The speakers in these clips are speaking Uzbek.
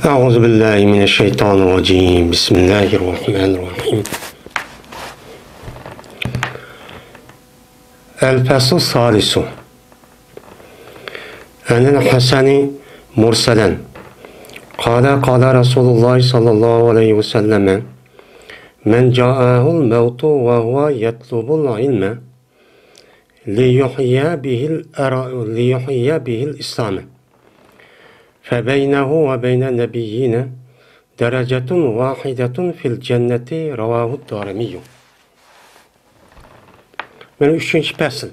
أعوذ بالله من الشيطان الرجيم بسم الله الرحمن الرحيم الفصل الثالث عن الحسن مرسلا قال رسول الله صلى الله عليه وسلم من جاءه الموت وهو يطلب العلم ليحيي به الإسلام فبينه وبين النبيين درجة واحدة في الجنة رواه الدارمي. من üçüncü fasıl.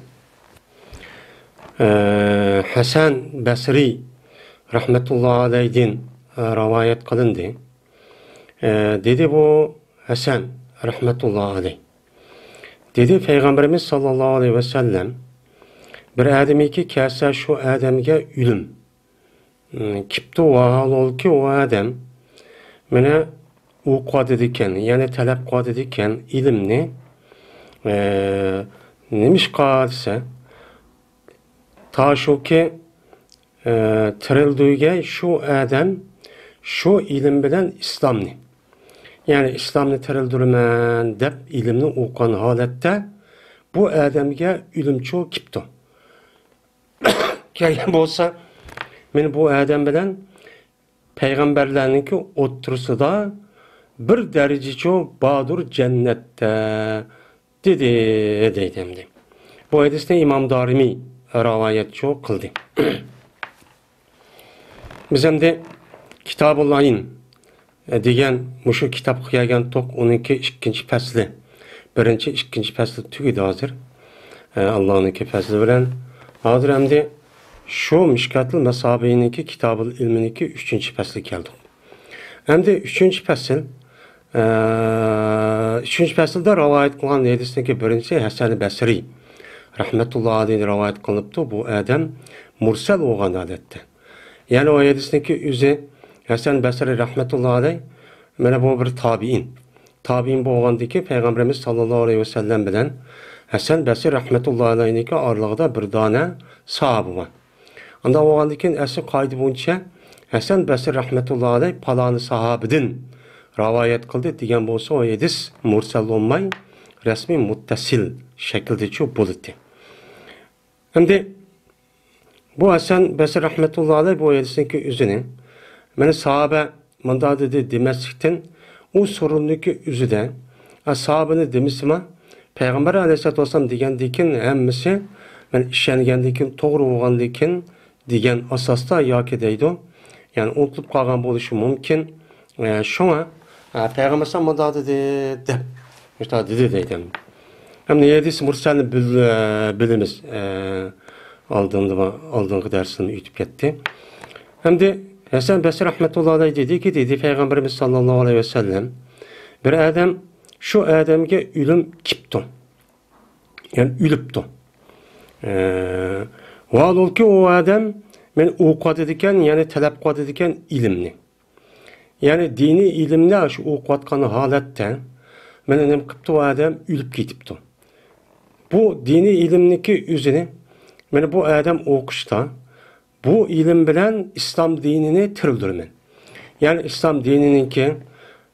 Hasan Basri rahmetullahi aleyhin rivayet kılındı. Dedi bu Hasan rahmetullahi aleyh. Dedi Peygamberimiz sallallahu aleyhi ve sellem bir adamiki kelse şu adamge ölüm. Kipti o hal ki o adam mene uqad ediken yani talep qad ediken ilimni nemiş qadse ta şu ki tirildiğe şu adam şu ilim bilen İslamni yani İslamni tirildirmen deb ilimni uqan holatda bu adamga ilim çok kipti. Kelgan bolsa men bu adam bilan payg'ambarlarniki o'ttirsida bir darajacho bodur jannatda dedi deydi. Bu hadisni İmam Darimi rivayetçi qildi. Biz hamda Kitabullahin degan mushu kitob qilgan to'q 12 ikkinchi fasli. Birinchi, ikkinchi fasli tugadi hozir. Allohniki fazli bilan hozir hamda şu Mişkatul Mesabi'ninki Kitab-ı İlmi'ninki 3. faslı geldi. Hem de 3. fasıl 3. fasılda rivayet kılan hadisindeki birinci Hasan Basri rahmetullahi aleyh rivayet kılıptı. Bu adam mursal olgan adette. Yani o hadisindeki yüzü Hasan Basri rahmetullahi aleyh mana bu bir tabiin. Tabiin bu olgandaki Peygamberimiz sallallahu aleyhi ve sellem bilen Hasan Basri rahmetullahi aleyh'ninki aralığında bir tane sahabı var. Anda oğandikin asıl kaydı boyunca Hasan Basri rahmetullahi aleyh palanı sahabidin rivayet kıldı diyen bolsa o hadis mursal olmay resmi muttasil şekilde çok buluttu. Şimdi bu Hasan Basri rahmetullahi aleyh bu hadisindeki üzünü beni sahabe manda dedi demezlikten o sorunluki üzüde sahabını demişsime Peygamber aleyhissalatü vesselam degendikin hemmisi ben işengendikin doğru olgandikin degan asosda yoki deydi. Yani unutulib qolgan bo'lishi mumkin. Shunga payg'ambar sallallohu deb dedi deydi. Hem ne hadis mursalni bilimiz oldingi darsini o'tib ketdi. Hem de Hasan Basri rahmetullahi aleyh dedi ki dedi Peygamberimiz sallallahu aleyhi ve sellem bir adam şu adamga ölüm kipti. Yani ölüpti. Valol ki o adam men uqad ediken yani talep qad ediken ilimni. Yani dini ilimni şu uqatqan holatda men nima qilibdi o adam ölüp ketibdi. Bu dini ilimniki üzünü men bu adam o'qishda bu ilim bilan İslam dinini tirildirmen. Yani İslam dinininki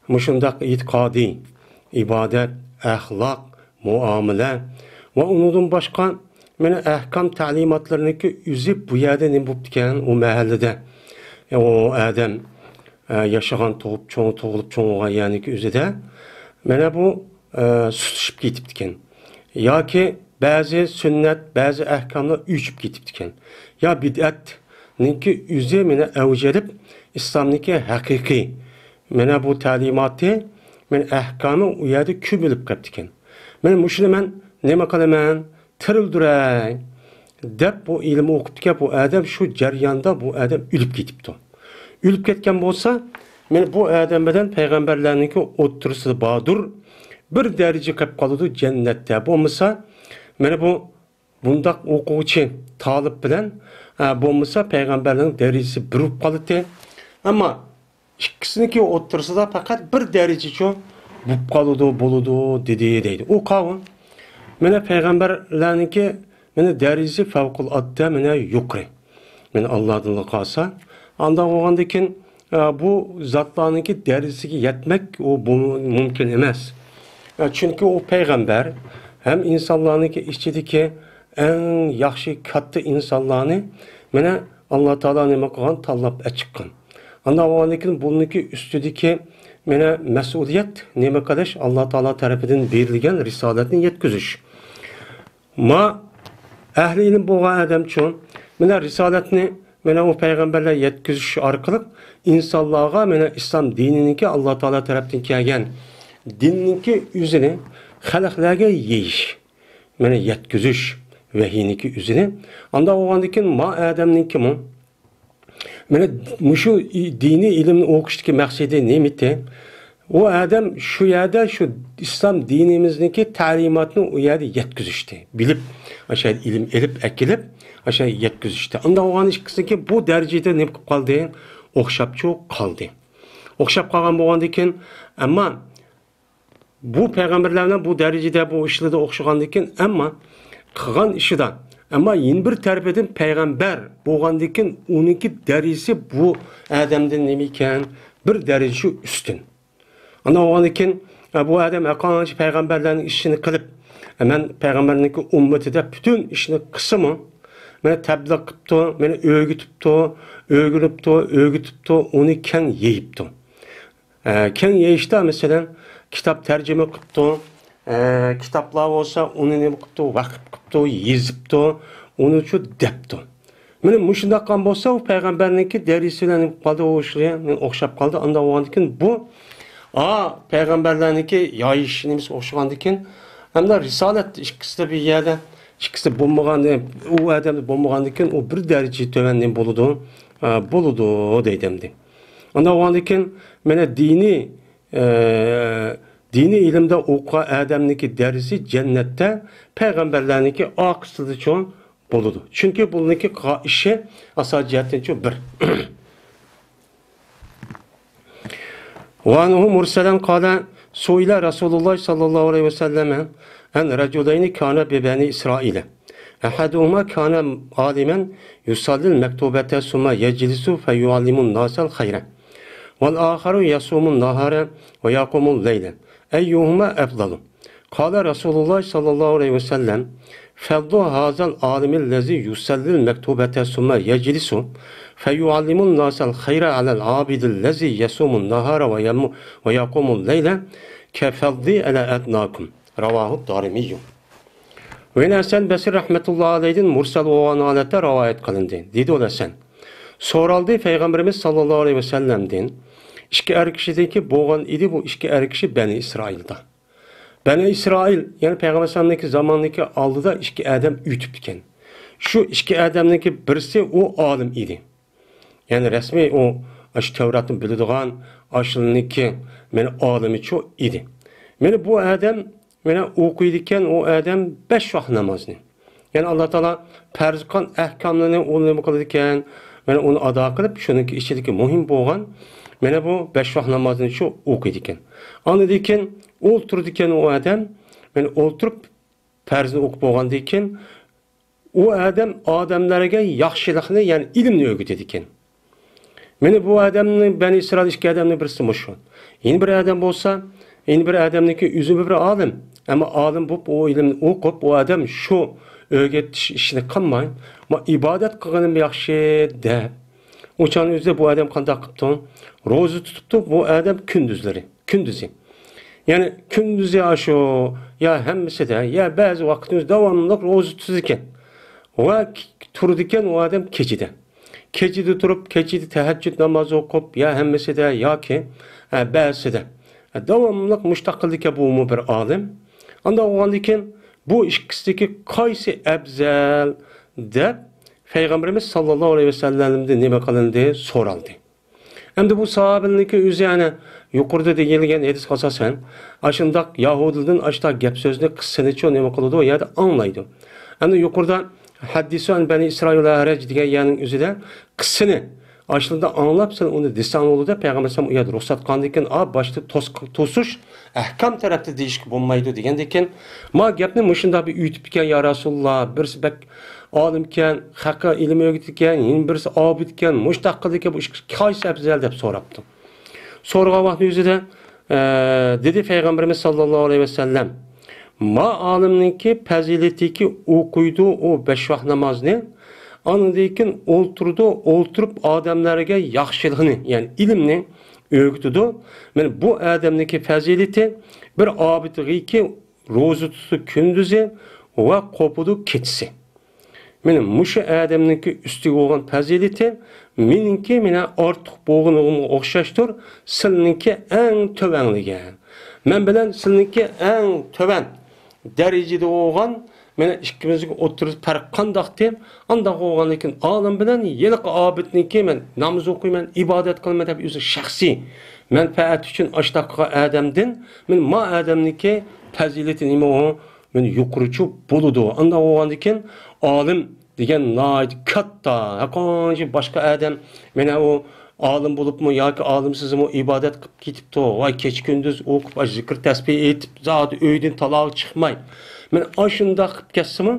mushundaq e'tiqodiy, ibodat, axloq, muomala ve ondan başka meni ahkam ta'limotlarniki üzüp bu yerda nima bo'libdikan o mahallada o adam yaşagan tug'ilib cho'ng'igan yaniki o'zida mana bu sutishib ketibdikan yoki ba'zi sunnat ba'zi ahkomlar uchib ketibdikan ya bid'atniki o'zi meni avjalib islomniki haqiqiy mana bu ta'limoti men ahkomi u yerda ko'milib qolibdikan men mushuni men nima qilaman tirildiray deb bu ilmi o'qitgan bu adam şu jarayonda bu adam ölüp ketibdi. Ölüp ketgan bo'lsa, men bu adam bilan payg'ambarlarniki o'ttirsida bodur bir daraja qilib qoladi jannatda. Bo'lmasa, mana bu bundaq o'quvchi talib bilan bo'lmasa payg'ambarlarning darajasi bir bo'lib qoladi. Ammo ikkisiniki o'ttirsida faqat bir darajacha bo'lib qoladi, bo'ladi deydi. O qavm mana payg'ambarlarniki mana darajasi favqulodda mana yuqori. Men Allohdan qalsa, anda o'g'andikin bu zatlarınki derisine yetmek o bunu mümkün emas. Çünkü o peygamber hem insanlarınki içindeki en yaxşı katta insanlarını mene Allah Teala nima qilgan tanlab chiqqan. Anda oğanlikin bununki üstüdeki mene mesuliyet nima qilish Allah Teala tarafidan berilgan risolatni yetkazish. Ma ahli ilm bo'lgan odam uchun mene risolatni mene o peygamberler yetkazish orqali insonlarga mene islom dininiki Allah Teala tarafidan kelgan dinninki o'zini xalqlarga yeyish, mene yetkazish vahiyniki o'zini. Anda oğandikin ma adamninki mi? Mene şu dini ilmni o'qishdagi maqsadi nimati? O adam şu yerda şu İslam dinimizdeki ta'limotni u yerda yetkazishdi. Bilib, aşağı ilim elib akilib, aşağı yetkazishdi. Anda oğan ishqisiki bu darajada nima qilib qoldi? O'xshabchi qoldi. O'xshab qolgan bo'lgandan ammo bu payg'ambarlarning bu darajada bu ishlarda o'xshagandan ammo qilgan ishidan ama yeni bir tarafidan payg'ambar bo'lgandan uniki darajasi bu odamdan nima ekan? Bir daraja ustun. Ana o'g'anikin bu odam aqonchi payg'ambarlarning ishini qilib, men payg'ambarning ummatida butun ishni qismi, meni tabliq qilibdi, meni o'rgitibdi, uni keng yeyibdi. Keng yeyishda masalan kitap tercüme qilibdi, kitaplar olsa onu nima qilibdi, vaqf qilibdi, yezibdi, onu shu debdi. Meni mushundaq qilgan bo'lsa, u payg'ambarningki darisidan qoldi, o'xshab qoldi. Unda o'g'anikin bu payg'ambarlarniki yoyishimiz o'xshagandikin, hamda risolat ikkisi bir yerda, ikkisi bo'lmagan, u odamda bo'lmagandikin, u bir daraja tuvandan bo'ladi deydimdi. Unda o'g'anikin meni dini ilimde o'qigan odamniki darisi jannatda payg'ambarlarniki oqisida cho'ng bo'ladi. Chunki buniki ishi asojiyatdan bir. وعنه مرسلا قال سئل رسول الله صلى الله عليه وسلم عن رجلين كان ببني إسرائيل أحدهما كان عالما يصلي المكتوبة ثم يجلس فيعلم الناس الخير والآخر يصوم النهار ويقوم الليل أيهما أفضل قال رسول الله صلى الله عليه وسلم فضل هذا العالم الذي يصلي المكتوبة ثم يجلس فيعلم الناس الخير على العابد الذي يصوم النهار ويقوم الليل كفضل على أدناكم رواه الدارمي. Ve Hasan Basri rahmetullahi aleyhin mursal olan alette rivayet kılındı. Dedi o Hasan. Soraldı Peygamberimiz sallallahu aleyhi ve sellem'den iki erkişideki boğan idi bu iki erkişi Beni İsrail'da. Beni İsrail yani Peygamber sallallahu zamandaki aldı da iki adam ütüpken. Şu iki adamdaki birisi o alim idi. Yani resmi o aşı Tevrat'ın bildiğin aşılınki meni alimi çok idi. Meni bu adam meni okuyurken o adam 5 vakit namazını. Yani Allah Teala farz kılan ahkamlarını onu kılırken meni onu ada kılıp şununki içindeki mühim boğan meni bu 5 vakit namazını çok okuyurken. Anladıyken otururken o adam meni oturup farzını okup boğandıyken o adam adamlarga yaxshilikni yani ilimni o'rgatadigan. Meni bu adamni Bani İsrail ikki adamni birisi mushun. Yeni bir adam bo'lsa, yeni bir adamniki o'zi bir olim. Ama olim bo'lib o ilmni o'qib, o adam shu o'rgatish ishini qilmay, ibodat qilganim yaxshi deb. O'shan o'zida bu adam qanday qilibdi? Ro'za tutibdi bu adam kunduzi. Yani kunduzi ashu ya hammasida ya ba'zi vaqtimiz davomli ro'za tutar ekan. Va turdikan o adam kechida. Kechida turib, kechida tahajjud namozi o'qib, ya hammasida yoki ba'zida. Davomli mustaqillikka bu bir olim. Unda o'g'andikan bu ikkisidagi qaysi afzal deb Peygamberimiz sallallohu alayhi vasallamdan nima qilindi so'raldi. Endi bu sahobalarniki o'zi yana yuqorida deyilgan hadis asosan ashundaq Yahudidan ashta gap so'zni qissani nima qiladi o yerda anglaydi. Endi yuqorida Haddisan Bani İsrail Haraj degan yerning o'zida qissani aslında anlap sen onu desan oldu da Peygamber sallallahu aleyhi ve sellem ruhsat qandikin başta tosuş ahkam tarafta değişik bulmaydı degandeken ma gapni mushunda bir uyutib ekan ya Rasulullah birisi bak olimkan, haqqa ilm o'rgatgan, yana birisi obidkan, mushtaq qildikan, bu qaysi afzal deb so'rabdi. So'ragan vaqt o'zida dedi Payg'ambarimiz sollallohu alayhi vasallam, ma olimniki fazilatiki o'qiydi o 5 vaqt namozni, andan o'ltirib odamlarga yaxshilikni, ya'ni ilmni o'rgatdi. Mana bu odamniki fazilati bir obidgiki ro'za tutib kunduzi va qo'pidi kechsi. Mana musha odamniki ustiga bo'lgan fazilati meningki mena ortiq bo'lganligimga o'xshashdir. Sizninki eng tovanligi. Men bilan sizninki eng tovan darajada bo'lgan mena ikkimizga o'tirib farq qandoq deb, anda bo'lgan lekin olim bilan yiliq obidniki men namoz o'qiyman, ibodat qilmayman deb o'zi shaxsiy manfaat uchun ashtaqa odamdan men ma odamniki fazilati nima o men yuqorichi bo'ladi. Anda bo'lgan lekin olim degan nayt katta, haqonchi boshqa odam mena o olim bo'libmi yoki olimsizmi ibodat qilib ketibdi, voy kech kunduz o'qib, zikr tasbih etib, zot uydan taloq chiqmay. Men ashunda qilib ketsimi,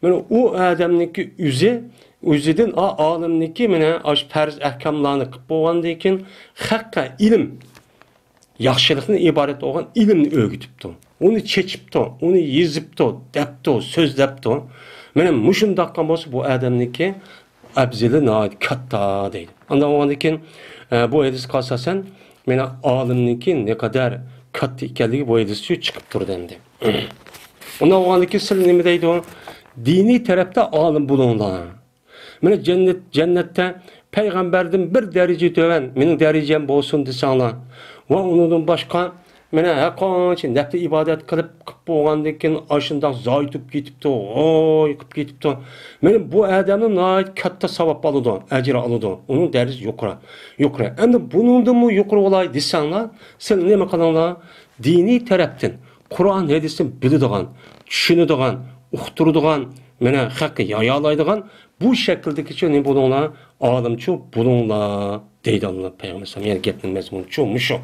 meni u odamniki o'zidan olimniki mena ash farz ahkamlarni qilib bo'lgandan keyin haqqa ilm yaxshilikni iborat bo'lgan ilmni o'rgatibdi. Uni chechibdi, uni yezibdi, debdi, so'zlabdi. Mena mushundaqqa bo'lsa bu odamniki abzili nayt katta deydi. Ondan o'g'andan keyin bu hadisga asosan mena olimniki ne qadar katta ekanligi bu hadisga chiqib turdi endi. Ondan o'g'andan keyin siz nima deydi? Diniy tarafda olim bo'linglar. Mena jannatda payg'ambardan bir daraja to'van, mening darajam bo'lsin desanglar va undan boshqa mena haqonchi nafli ibodat qilib bo'lgandan keyin ashundoq zoytib ketibdi, oy qilib ketibdi. Meni bu odamning nihoyat katta savob oladi, ajr oladi. Uning darajasi yuqori. Endi buningdanmi yuqori bo'lay desanglar, siz nima qilinglar? Diniy tarafdan Qur'on hadisni biladigan, tushunadigan, uqtiradigan, mena haqqi yoyolaydigan bu shakldagi nima bo'linglar? Olimchi bo'linglar deydi Alloh payg'ambar. Yani gapning mazmuni shu.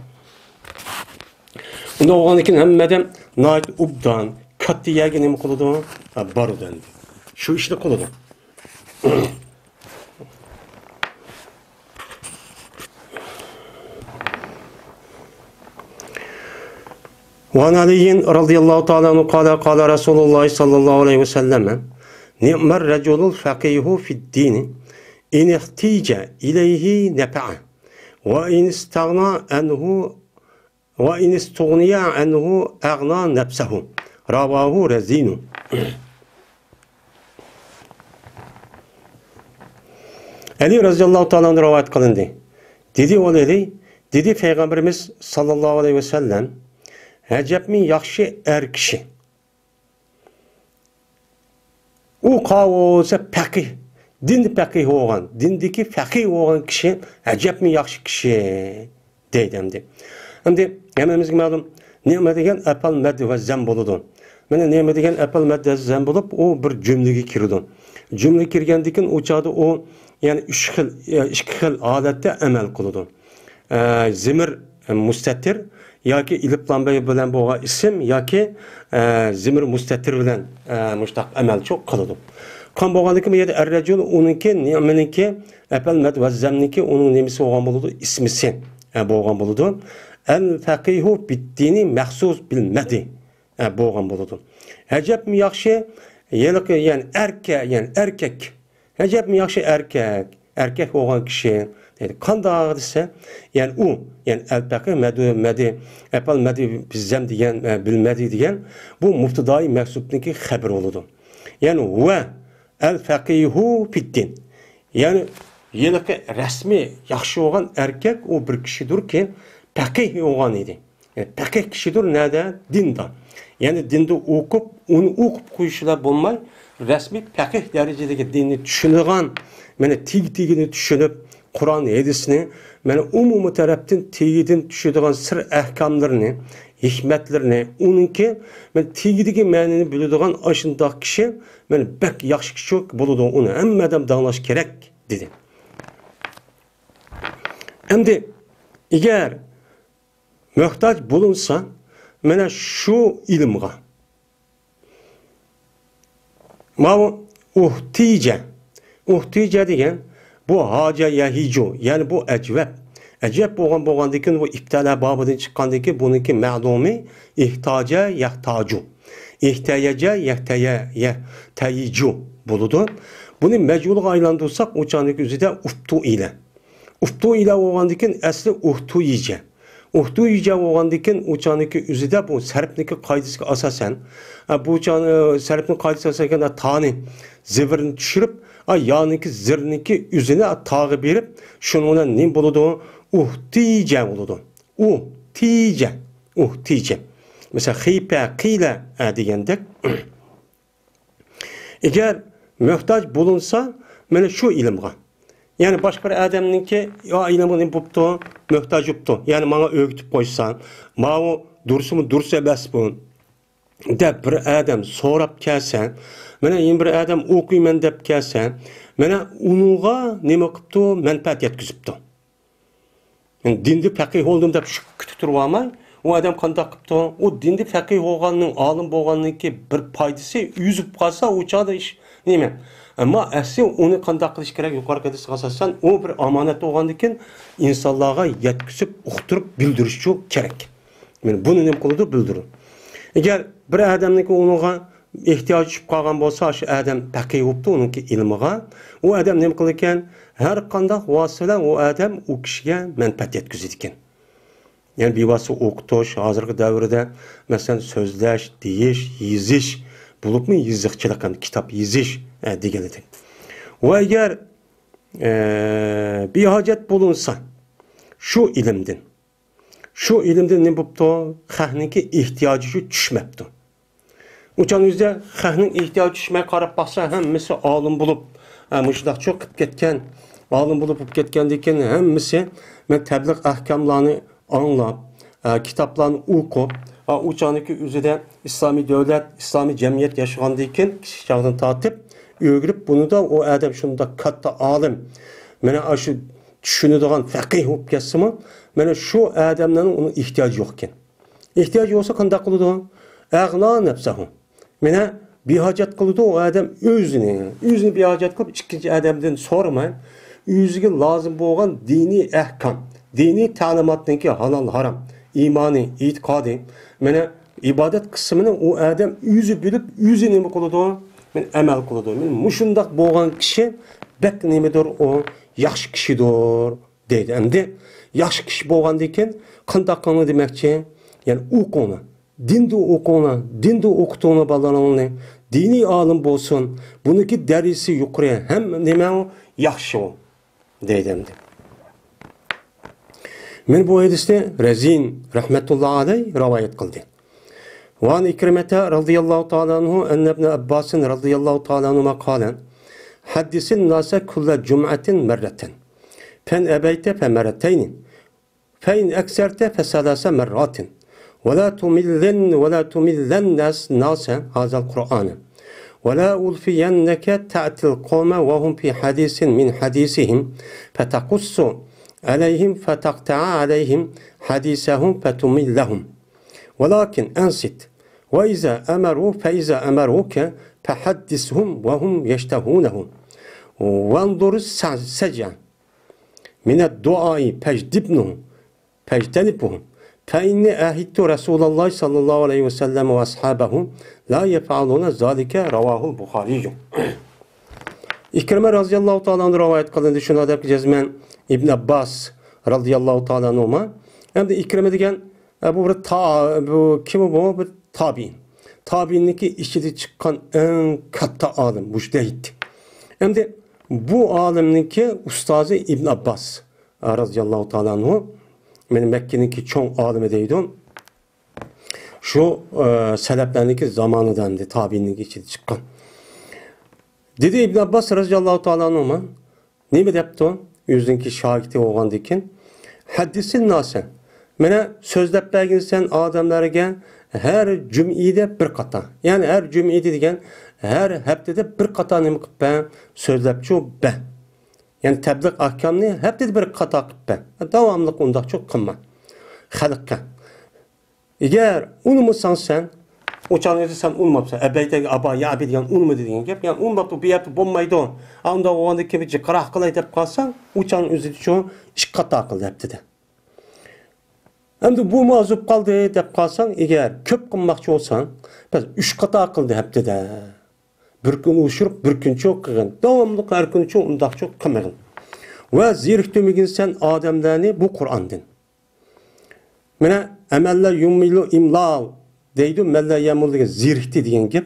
Unda o'g'andan keyin hammadan nayt ubdan katta yerga nima qiladi? Boradi. Shu ishni qiladi. وعن علي رضي الله تعالى عنه قال رسول الله صلى الله عليه وسلم نعم الرجل الفقيه في الدين إن احتيج إليه نفعه وإن استغنى عنه وإن استغني عنه أغنى نفسه رواه رزين. Ali radıyallahu ta'ala rivayet kılındı. Dedi Peygamberimiz sallallahu aleyhi ve sellem, Həcəbmi yaxşı kişi. O qavulsa fəqih, dindi fəqih olan, dindiki fəqih olan kişi, həcəbmi yaxşı kişi deydimdi. Şimdi həmimizə məlum, neyme degen əpal məddi və zəm boludu. Mənə neyme degen əpal məddi və zəm bolub, o bir cümləgi kirdi. Cümlə kirgendikin o çağda o, yani iki xil adətdə əməl qılıdı. Zimir müstətir, yoki iliplanbay bilan bo'lgan ism yoki zimir mustatir bilan mushtaq amal çok qiladi. Qon bo'lganligi bu yerda ar-rajul uniki, meniki, apal mad va zamniki uning nemisi bo'lgan bo'ladi, ismisi bo'lgan bo'ladi. Al-faqihu bid-dini mahsus bil madi bo'lgan bo'ladi. Hajabmi yaxshi, yani erkek. Hajabmi yaxshi erkek bo'lgan kishi qanday desa, yani u, yani el-faqih madi, apal madi bizzam degan, bilmadi degan bu muftidai maksubniki xabar bo'ladi. Yani va el-faqihu fid-din. Yani yeniqi rasmiy yaxshi bo'lgan erkak o bir kishidirki, faqih bo'lgan edi. Yani faqih kishidir nada? Dinda. Yani dinda o'qib, uni o'qib qo'yishlar bo'lmay, rasmiy faqih darajadagi dinni tushungan, mana tig-tigini tushunib Kur'an hadisini, yani umumi taraftan tegidin düşüdüğün sır ahkamlarını, hikmetlerini, onunki, yani tegidiki mənini bildiğin aşındaki kişi, yani bək yaxşı kişi buludu, onu emmeden dağlaş gerek, dedi. Şimdi, eğer mühtaç bulunsa, yani şu ilimga, Uhtice. Uhtice degan bu haca yahicu. Yani bu ecveb. Ecveb bo'lgandan keyin bu ibtala bobidan chiqqandan keyin buniki ma'lumi ihtaja yahtacu. İhtiyaca yahtayicu bo'ladi. Buni majhulga aylantirsak, o'chaning o'zida uftu ile. Uftu ile bo'lgandan keyin asli uhtuyice. Uhtuyice bo'lgandan keyin o'chaning o'zida bu sarfniki qoidasiga asosan, bu sarfning qoidasiga asosan tani zivrni tushirib, yoniki zirniki o'zini tag'i berib, shuni bilan nim bo'ladi? Uhtiyice bo'ladi. Uhtiyice. Mesela xipe, qila degandek. Eğer muhtaç bulunsa, mana şu ilimga. Yani başka bir adamninki ya ilimini buptu, muhtaç buptu. Yani bana öğütüp koysan, bana dursumu dursa emas bu. Dep bir adam sorap kelsen, mana yeni bir adam okuyman dep kelsen, mana unuğa nima qiptu, manfaat yetkizipti. Yani dindi faqih oldum dep shu kutib turib olmay, o adam qanday qipti? O dindi faqih bo'lganning, olim bo'lganninki bir foydasi yüzüp qolsa, o chog'da ish nima? Ama asli onu qanday qilish kerak yuqorgi hadisga asosan, o bir omonat bo'lgandan keyin insonlarga yetkizib, uqtirib bildirish kerak. Men buni nima qiladi bildirib. Agar bir odamniki unuga ehtiyoj tushib qolgan bo'lsa, shu odam faqih bo'libdi, uningki ilmiga, o odam nima qilar ekan? Har qanday vasila o odam o kishiga manfaat yetkazadi ekan. Yani bir vasıta okutuş, hazırki davrda mesela sözleş, deyiş, yiziş, bulup mu yizikçilik, kitap yiziş degeledi. O eğer bir hacet bulunsa, şu ilimden ne buptu? Xahninki ihtiyacı düşmepti. Uçan yüzde xahnin ihtiyacı düşmeye qarab baksa, hemmisi alim bulup, müşdak çok kıp ketken, alim bulup ketken deyken, hemmisi men tebliğ ahkamlarını anlap, kitaplarını okup, uçanıki üzerinde İslami devlet, İslami cemiyet yaşagandayken kişi çağdan tatip, öğürüp bunu da o adam şunda katta alim, mene şu düşünüdüğün faqih olup geçsimi, mene şu adamların onun ihtiyacı yokken. İhtiyacı olsa kandak kılıdı, ağla nefsahu. Mene bir hacet kılıdı o adam özünü bir hacet kılıp, ikinci adamdan sormayın, özüge lazım olan dini ahkam. Dini talimatınki halal haram, imani, itikadi, mene ibadet kısmını o adam yüzü bilip, yüzü nemi kılıdı, men emel kılıdı. Men muşundak boğan kişi, bek nemidir o, yaxşı kişidir, deydi. Hem de, yaxşı kişi boğan deyken, kandakanı demekçi, yani okuna, dinde okutuğuna bağlananı, dini alim bolsun, bununki derisi yukarıya, hem neme o, yaxşı o, deydi hem de. Men bu hadiste Rezin rahmetullahi aleyh rivayet kıldı. Van İkrimete radıyallahu ta'ala anhu enne ibn Abbasin radıyallahu ta'ala anhuma kalen haddisin nase kulle cum'atin merreten fen ebeyte fe merreteynin fe in ekserte fe salase merratin ve la tumillen nase hazal Kur'an'ı ve la ulfiyenneke ta'til kavme ve hum fi hadisin min hadisihim fe takussu عليهم فتقطع عليهم حديثهم فتملهم ولكن أنصت فإذا أمروك فحدثهم وهم يشتهونه وانظر السجع من الدعاء فاجتنبهم فإني أهدت رسول الله صلى الله عليه وسلم وأصحابه لا يفعلون ذلك رواه البخاري. İkrime radıyallahu ta'ala rivayet kılındı. Şuna da cezmen İbn Abbas radıyallahu ta'ala anhuma. Hem de İkrime degen bu kim bu? Bir tabi'in. Tabi'inki işçide çıkan en katta alim, mujtehid. Hem de bu alimninki ustazı İbn Abbas radıyallahu ta'ala anhu. Benim Mekke'ninki çok alim edeydim. Şu seleflerinki zamanıdandı tabi'inki işçide çıkan. Dedi İbn Abbas radıyallahu ta'ala anhuma. Ne mi depti o? Yüzünki şahidi olgandikin. Haddisin nase. Mene sözlep belginsen adamlarga her cüm'ide bir kata. Yani her cüm'ide degen her heptede bir kata nemi qip ben sözlepçi ben. Yani tebliğ ahkamını heptede bir kata qip ben. Davamlıq undaq çok qımma. Xalqqa. Eğer onu musan sen Uçan özü sen unmapsan. Ebeytegi aba ya abi degan unmadı degan gap. Yani unmaptı bir yaptı bombaydı. Anda o anda kimi qiraq qilay deb qalsan, uçan özü şu iş qata qil depti de. Endi bu mazub qaldı deb qalsan, eğer köp qilmoqchi olsan, biz 3 qata qildi hepti de. Bir gün uçurup bir gün çok qilgin. Davamlı her gün çok undaq çok qilmagin. Ve ziriktemigin sen adamlarni bu Kur'an'dın. Mene emeller yummilu imla deydi, meller yamul degan zirikti degan gap.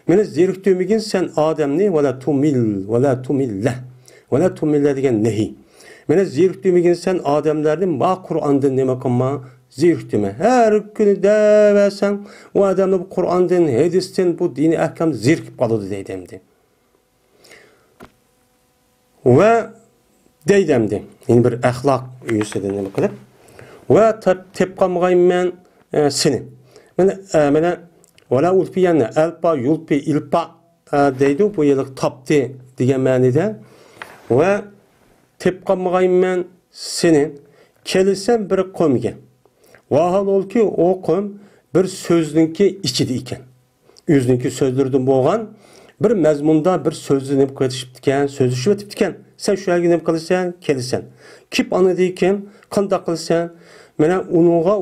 Mene ziriktemigin sen adamni ve la tumille degan nehi. Mene ziriktemigin sen adamlarni ma Kur'an'dın nima qilma zirikdeme. Her günü deversen o adamni bu Kur'an'dın, hadis'ten bu dini ahkam zirikip qalıdı deydimdi. Ve deydimdi. Yine bir ahlak üyesidir nima qilib. Ve tepqamğayım men seni. Mene wala ulfiyanna alpa yulpi ilpa deydi bu yıllık taptı degan ma'nida. Ve tepqamğayım men seni kelsen bir qomga. Vahal ol ki o qom bir sözninki içidi ekan. Özninki sözlerden bo'lgan bir mazmunda bir so'zni nima qilishibdi ekan, so'zlashib o'tibdi ekan. Sen shu yerga nima qilasan, kelsan. Kip ana deyken, qanday qilsan? Mana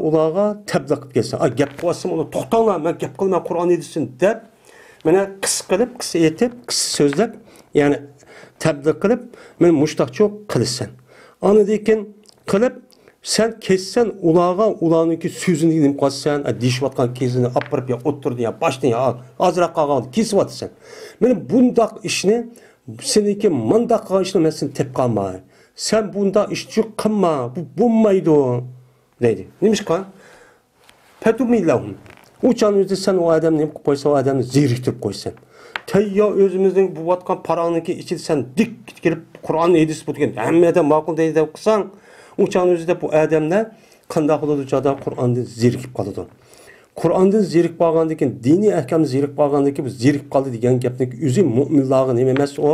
ularga tabliq qilib kelsan. A gap qilsam, uni to'xtanglar, men gap qilmay Qur'on edisin deb, mana qis etib, qis so'zlab, ya'ni tabliq qilib, men mushtaqcha qilsan. Ana deyken qilib sen kessen ularniki sözünü nima qilsan, deyishayotgan kezini opirib ya o'tirdi ya boshdan ya azroq qolgan kesib o'tsan. Meni bundaq ishni seniki mundaq qilgan ishni men seni tep qolma. Sen bundaq ishni qilma, bu bo'lmaydi deydi. Nimishqa? Fatumillahum. Uçan özü sen o adam nima qilib qo'ysa, o adamni zeriktirib qo'ysan. Tayyo o'zimizning bu vatgan paraniki ichida sen dik kelib Qur'on hadis bu degan hammadan ma'qul deydi deb qilsang, uçan özü de bu adamlar qanday qiladi joda Qur'ondan zerikib qoladi. Qur'ondan zerikib qolgandan diniy ahkamni zerikib qolgandan bu zerikib qoldi degan gapning o'zi mu'minlarga nima emas, o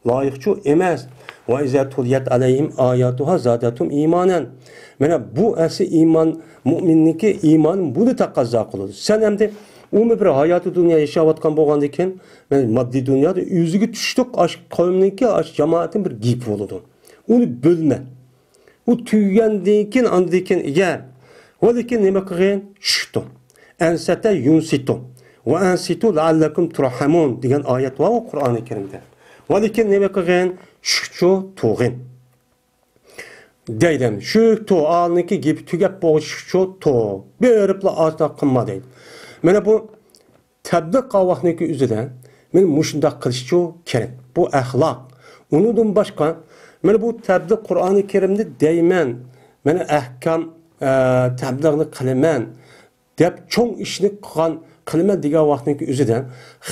loyiqchi emas. Va iza tuliyat alayhim ayatuha zadatum imanan. Mana bu asli iymon mu'minniki iymon buni taqozo qiladi. Sen hamda umum bir hayotı dünya yaşayotgan bo'lgandan keyin, men moddiy dunyoda o'ziga tushdiq, ash qavmniki, ash jamoatin bir gip bo'ladi. Uni bo'lma. Bu tüygendikin andikin eğer velikin nima qilgan tushdi. Ansata yunsitu ve ansitu la'allakum turhamun degan oyat var o Qur'oni Karimda. Velikin nima qilgan shu to'g'in. Deydim shu to alniki gibi tugab bo'g'ish shu to beribla asla qilma deydi. Mana bu tabiq qavaqniki o'zidan men mushundaq qilishchi kerak. Bu axloq. Undan boshqa mana bu tabliğ Qur'oni Karimda deyman, mana ahkam tabliğni qilaman deb cho'ng ishni qilaman degan vaqtning o'zidan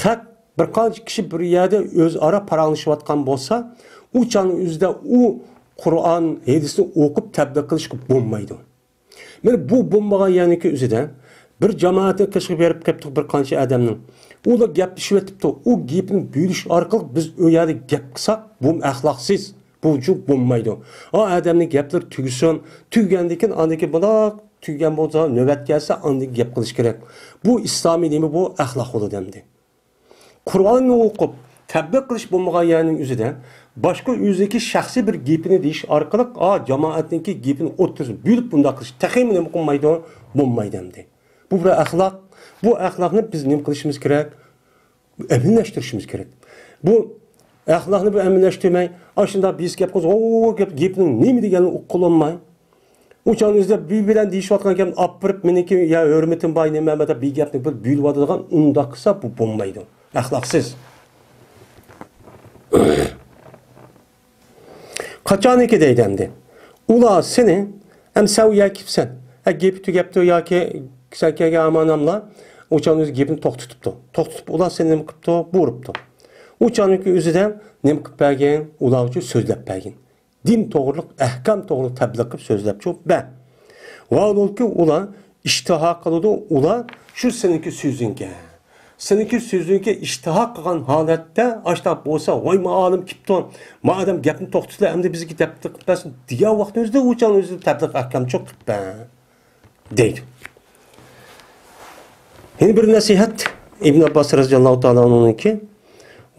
haq bir qancha kishi bir yerda o'zaro paranglashayotgan bo'lsa, u chog'ning o'zida u Qur'on hadisni o'qib tabliğ qilishga bo'lmaydi. Mana bu bo'lmagan yaniki o'zidan bir jamoatga qishib berib qolibdi bir qancha odamning. Ular gaplashib o'tibdi, u gapni bo'lish orqali biz u yerda gap qilsak, bu axloqsiz. Bu çok bo'lmaydi. O adamning gaplar tugusin, tugandikin andiki buloq tugan bo'lsa, navbat kelsa andiki gap qilish kerak. Bu islomiy nima, bu axloq bo'ladi demdi. Qur'onni o'qib, tabliq qilish bo'lmagan yerning o'zida boshqa o'zidagi shaxsiy bir gapini deyish orqali, jamoatniki gapini o'ttirib, bo'lib bunday qilish taxmin nima qilmaydi, bo'lmaydi demdi. Bu bir axloq. Bu axloqni biz nima qilishimiz kerak? Emniyleştirishimiz kerak. Bu axloqni bir emniyleştirmay, aslında biz gap qilib, o gapning nima deganini uqqilanmay, o'chaningizda bir bilan deyishayotgan gapni opirib, meniki ya hurmatim boy nima deb bir gapni bir bo'lib oladigan unda qilsa bu bo'lmaydi. Axloqsiz. Qachoniki deydimdi. Ular seni ham saviya kipsan. Gap tugabdi yoki sankaga amanamla o'chaningizga gapni to'xtatibdi. To'xtatib ular seni nima qilibdi? Bo'ribdi. Uçanınki özüden nima qilib bergan, ular uchun so'zlab bergan. Din to'g'riliq, ahkam to'g'riliq tabliq qilib so'zlab cho'p ba. Va olki ular ishtiho qiladi, ular shu seniki so'zingga. Seniki so'zingga ishtiho qilgan holatda ashta bo'lsa, voy ma'lum kipton, madam gapni to'xtatlar, endi bizga tabliq qilsin degan vaqtda o'zida uçan o'zi tabliq ahkam cho'p qilib deydi. Yine bir nasihat İbn Abbas radıyallahu ta'ala anh'ınki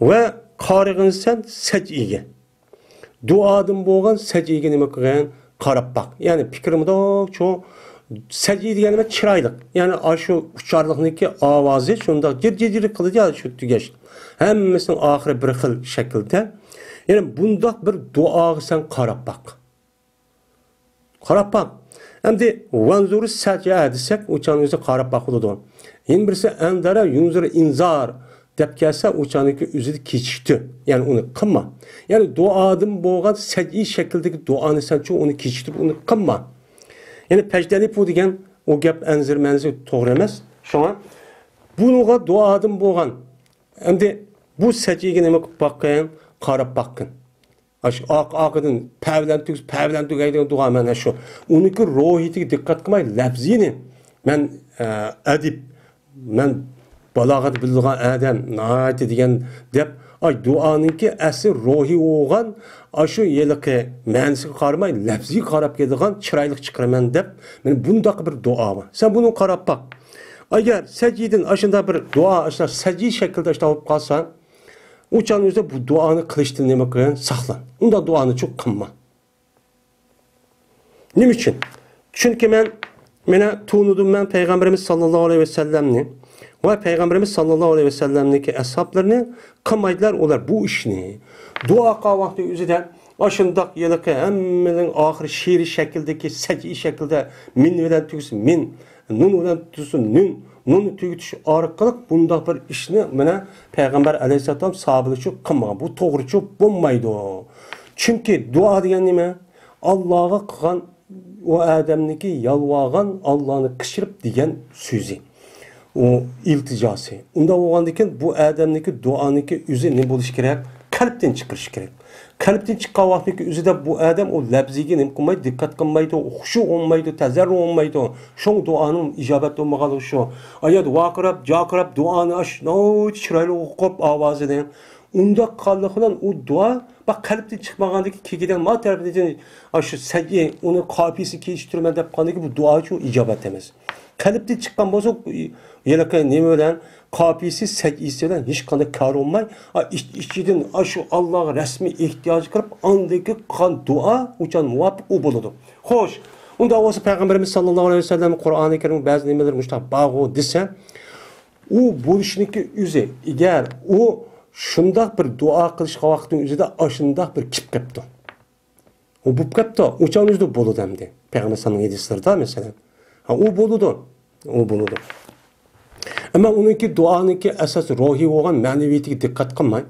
ve qarıgınsan sec'iga. Duadan bo'lgan sec'iga nima qilgan? Qarab baq. Ya'ni fikrimda şu sec'i deganima chiroyli. Ya'ni shu ucharliqniki ovozi shunda jir qiladi shu tugash. Hammasinin oxiri bir xil shaklda. Ya'ni bundoq bir duoga sen qarab baq. Qarab baq. Endi vanzuru saj'a desek o'changizni qarab baqiladi. Yen birisi andara yunzur inzar deb kelsa o'chaniki o'zini kechikdi. Ya'ni uni qilma. Ya'ni duodan bo'lgan saj'i shakldagi duoni senchi uni kechiktirib uni qilma. Ya'ni pajdani bu degan o gap anzir manzir to'g'ri emas. Shunga bunga duodan bo'lgan. Endi bu saj'iga nima qilib baqqan? Qarab baqqan. Aqidin pavlan tugaydigan duo mana shu. Uniki ruhiyatiga diqqat qilmay lafzini men adib men balog'at bilgan adam naati degan deb duoninki asl ruhiy bo'lgan shu yiliqi ma'nisiga qaramay lafziga qarab keladigan chiroyli chiqaraman deb men bundoq bir duo bor. Sen buni qarab baq. Agar sajidin ashunda bir duo ashuna sajid shaklda olib qolsan, o'chan o'zi bu duoni qilishdan nima qilgan? Saqlan. Unda duoni çok qilma. Nima uchun? Chunki mena tunudim men Peygamberimiz sallallohu alayhi ve sellemni ve Peygamberimiz sallallohu alayhi ve sellemniki ashoblarini qilmaydilar ular bu ishni. Duo qilgan vaqti o'zida ashundaq yiliqi hammaning oxiri she'ri shakldagi saj'i shaklda min bilan tugsin min, nun bilan tugsin nun tugutish orqali bundoq bir ishni mana Peygamber alayhisalom sahobalar qilmagan. Bu to'g'ri bo'lmaydi. Chunki duo degan nima? Allohga qilgan o adamniki yalvargan Allah'ını kışırıp degan so'zi. O iltijosi. Unda bo'lgandan bu adamniki duoniki o'zi ne bo'lish kerak? Qalbdan chiqarish kerak. Qalbdan chiqqan vaqtdagi o'zida bu adam o labziga nima qilmaydi, diqqat qilmaydi, xushu olmaydi, tazarru olmaydi. Shu duoning ijobat bo'lmagani shu. Ayat vaqirab, jaqirab duoni chiroyli o'qib ovozidan unda qalliqdan o duo bak qalbdan chiqmagandagi kegidan ma tarafidan shu saj'i uni qofiyasi kechtirma deb qandiki bu duo shu ijobat emas. Qalbdan chiqqan bo'lsa yelaka nima bilan qofiyasi saj'isi bilan hech qanday kor olmay ichidan shu Allohga rasmiy ehtiyoj qilib andagi qan duo uchun muvofiq u bo'ladi. Xo'sh, unda o'zi Payg'ambarimiz sallallohu alayhi vasallam Qur'oni Karim ba'zi nimalar mushtaq bag'u desa u bo'lishniki o'zi agar u shundoq bir duo qilishga vaqtning o'zida ashundoq bir kip qilibdi. U bu qilibdi, o'chan o'zida bo'ladi hamdi. Payg'ambar sallallohu alayhi vasallam masalan. U bo'ladi. U bo'ladi. Ammo uniki duoniki asos ruhiy bo'lgan ma'naviyatiga diqqat qilmay,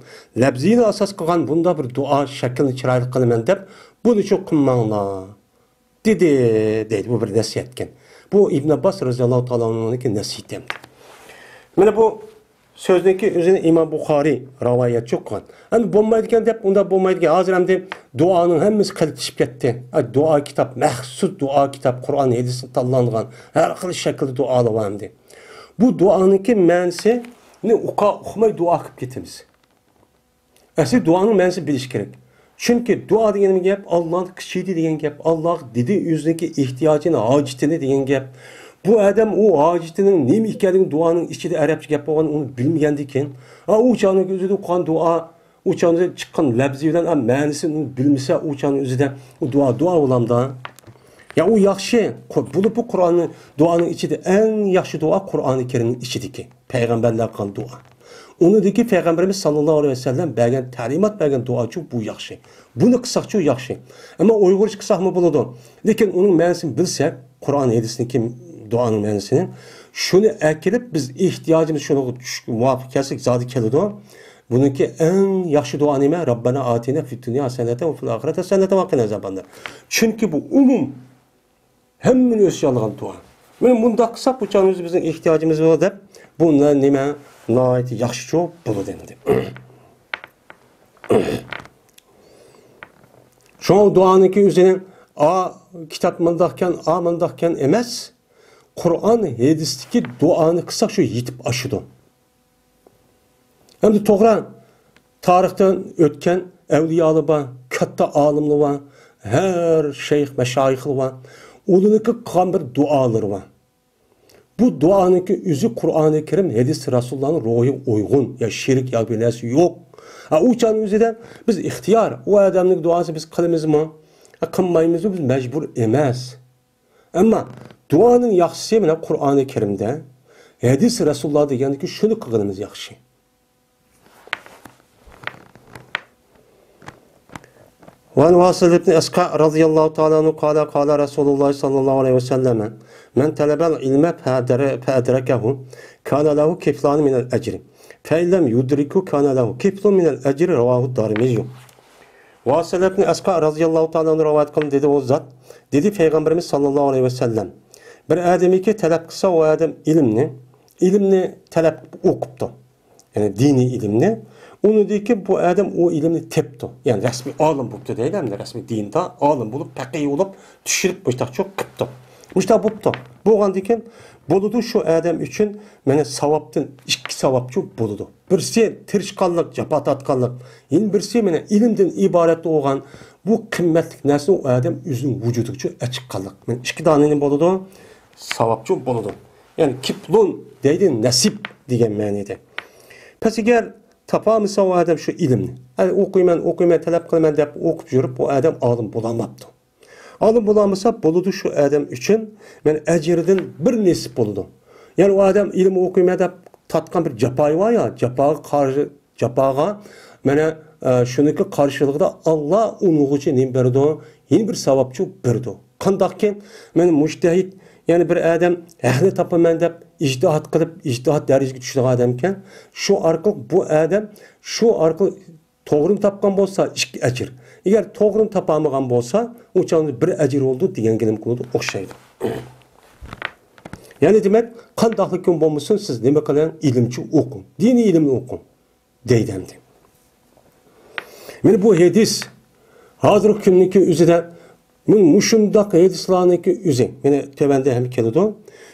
labzini asos qilgan bunda bir duo shaklini chiroyli qilaman deb buni shu qilmanglar. Dedi bu bir nasihatkan. Bu İbn Abbas radhiyallohu ta'ala anhu'niki nasihatim. Mana bu sözdeki özünü İmam Bukhari rivayet çok qilgan. Endi bo'lmaydigan deb unda bo'lmaydigan. Hozir ham deb duoning hammasi qilishib ketdi. Duo kitap, maxsus duo kitap, Qur'on hadisi tanlangan. Har xil shaklda duolar var hamdi. Bu duoniki ma'nosi ne uqmay duo qilib ketamiz. Asli duoning ma'nosini bilish kerak. Chunki duo degan gap Allohning kishidi degan gap, Alloh dedi o'ziniki ehtiyojini, hojatini degan gap. Bu adam o hacetinin neymi ekanligini duanın içinde Arapça gap bo'lgan onu bilmegandan keyin u chaqning o'zida o'qigan duo u chaqda chiqqan labzi bilan ma'nosini bilmasa u chaqning o'zida u duo bo'lamda. Ya u yaxshi. Bu Qur'onning duoning ichida eng yaxshi duo Qur'oni Karimning ichidagi payg'ambarlar qilgan duo. Unidagi payg'ambarimiz sallallohu alayhi vasallam bergan ta'limot bergan duochi bu yaxshi. Buni qilsaqchi yaxshi. Ammo Uyg'urcha qilsaqmi bo'ladi. Lekin uning ma'nosini bilsak, Qur'on hadisniki duanın ma'nosini shuni akilib biz ehtiyojimiz shuni muvofiq kelsak zodi keladi. Buniki eng yaxshi duo nima? Robbana atina fid dunya hasanatan va fil oxirati hasanatan va qina azobannar. Chunki bu umum hammani o'z olgan duo. Mana bunda qilsak bu chog'imiz bizning ehtiyojimiz bor deb bundan nima nihoyat yaxshi cho'p bo'ladi endi. Shu duoniki o'zining kitap mındaqkan emas. Qur'on hadisdagi duoni qilsak shu yetib oshidi. Endi to'g'ri tarixdan o'tgan avliyolar bor, katta olimlar bor, har shayx mashoyixlar bor. Ularniki qilgan bir duolari bor. Bu duanınki özü Kur'an-ı Kerim, hadis Resulullah'ın ruhu uygun. Ya şirk ya bir nesi yok. Ha uçan özüden biz ihtiyar. O adamın duası biz kılımız mı? Kılmayımız biz mecbur emez. Ama duanın yaxşısı mı Kur'an-ı Kerim'de? Hadis Resulullah degeni ki şunu kılınız yaxşı. وعن واصل بن أسقع رضي الله تعالى عنه قال قال رسول الله صلى الله عليه وسلم من طلب العلم فأدركه كان له كفلان من الأجر فإن لم يدركه كان له كفل من الأجر رواه الدارمي. Vasıl ibn Asqa radıyallahu ta'ala rivayet kılın dedi o zat. Dedi Peygamberimiz sallallahu aleyhi ve sellem. Bir ademi ki talep kılsa o adam ilimni talep okuptu. Yani dini ilimni. Onu dedi ki bu adam o ilimni tepti. Yani resmi alim buldu değil mi? Resmi dinde alim bulup pekiy olup düşürüp müştak çok kıptı. Müştak buldu. Bu andiken buludu şu adam için mene savaptın iki savapçı buludu. Birisi tirişkanlık, capatatkanlık. Yine birisi mene ilimden ibaret olan bu kıymetlik nersi o adam üzün vücudukçu açık kallık. Yani iki tanenin buludu savapçı buludu. Yani kiplun deydi nasip diyen manide. Peki gel tapamısa o adam şu ilimni. Yani okuyman, talep kılman deyip okup yürüp bu adam alim bulamaptı. Alim bulamasa buludu şu adam için ben ecirden bir nesip buludu. Yani o adam ilmi okuymaya da tatkan bir cepayı var ya, cepağa mene şununki karşılıkta Allah onun için ne berdi? Yeni bir savapçı berdi. Kandakken men müştehid yani bir adam ehli tapaman deyip ictihat kılıp ictihat derecesine düştüğü adamken şu arqı bu adam şu arqı toğrunu tapkan bolsa iki ecir. Eğer toğrunu tapamagan bolsa o çağında bir ecir oldu diyen gelim kılıdı okşaydı. Yani demek kandaklık gün bolmuşsun siz demek kalan ilimçi okun. Dini ilimni okun. Deydemdi. Yani bu hadis hazır günlükü üzere men muşundak hadislarniki üze. Yani tevende hem kelidi.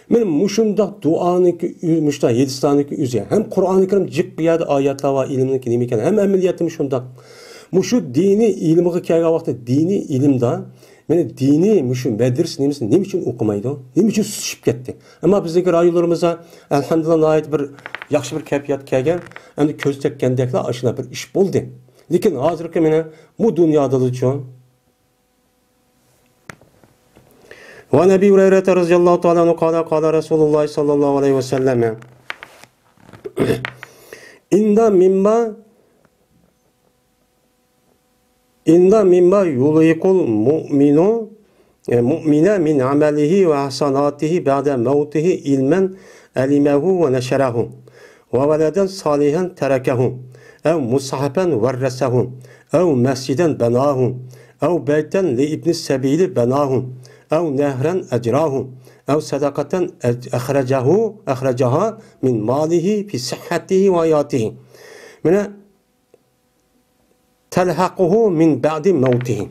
Men muşundak duaniki müşta hadislarniki üze. Hem Kur'an-ı Kerim cik bir yerde ayetler var ilimniki demeken hem ameliyatım şundak. Muşu dini ilmiga kelgan vaqtda dini ilimda meni dini muşu medres nemisi nima uchun o'qimaydi? Nima uchun susib ketdi? Ammo bizdagi rayonlarimizda alhamdulillah ait bir yaxshi bir kayfiyat kelgan. Endi ko'z tekkandeklar ashuna bir ish bo'ldi. Lekin hozirgi meni bu dunyoda uchun Ve Nebi Hureyre radıyallahu ta'ala anhu kâle Resulullah sallallahu aleyhi ve sellem İnda mimma yulikul mu'mine min amelihi ve hasanatihi ba'de mevtihi ilmen alimehu ve neşerahu ve veleden salihen terekehu ev mushafen verresehu ev mesciden benahu ev beyten li ibn sebili benahu ev nehren ecrahu ev sadakaten akhracaha min malihi fi sıhhatihi ve hayatihi mine telhaquhu min ba'di mevtihi.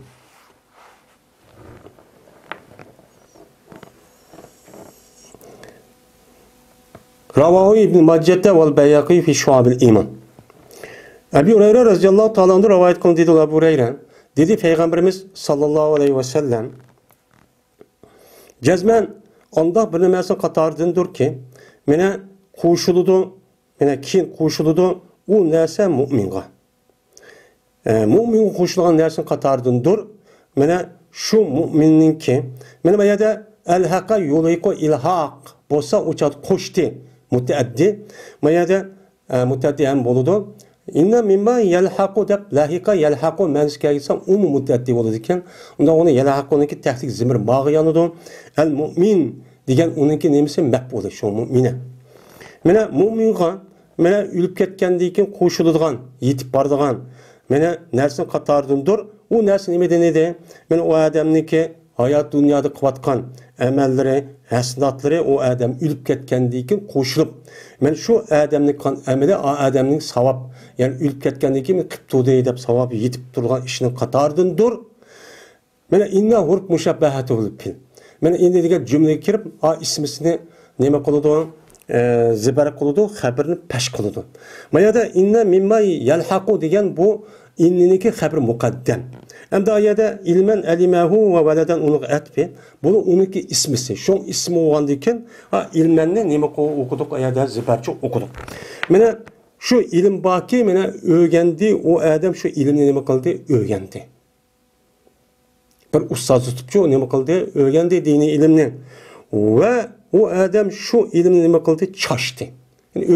Ravahu İbn Maccete vel Beyhaki fi Şuabil İman. Ebu Hureyre radıyallahu ta'ala anhu rivayet kıldı dedi Ebu Hureyre. Dedi Peygamberimiz sallallahu aleyhi ve sellem cezmen onda bir nemersin katardındır ki mene kuşuludu mene kin kuşuludu u nese mu'minga. Mümin kuşluğun dersin katardındır. Mene şu müminin ki mene bayada el-haka yulayko ilhaq bolsa uçat koştu müteaddi. Bayada müteaddi hem boludu. İnna mimma yelhaqu deb lahika yelhaqu menske gitsem umu müteaddi boludu iken. Onda onu yelhaqu'nunki tahtik zimir bağı yanıdı. El-mümin degan onunki nemisi mep bolu şu mümine. Mene müminga mene ülüp ketkendiği için koşuludgan, yetip bardıgan mene nersin katardındır. O nersin nemeden edi? Men o adamniki hayat dünyada kıvatkan emelleri, hasenatları o adam ülüp ketkendiği için koşulup. Men şu adamning kan ameli o adamning savap. Yani ülüp ketkendiği için kıptudu edip savap yetip durgan işini katardındır. Mene inna hurk muşabbahatu pil. Mene indi degan cümlege kirip a ismisini neme kılıdı? Zibar kılıdı, haberini peş kılıdı. Mayada inna mimma yelhaqu degan bu İnniniki xəbri muqaddəm. Hem de ayada ilmen elimehu ve veleden onu etpi. Bunu onunki ismisi. Şun ismi oğandayken ilmenni nime okuduk ayada ziberçi okuduk. Mene şu ilim baki mene öğrendi o adam şu ilimni nime kıldı öğrendi. Bir ustaz tutupçu nime kıldı öğrendi dini ilimni. Ve o adam şu ilimni nime kıldı çaştı. Yani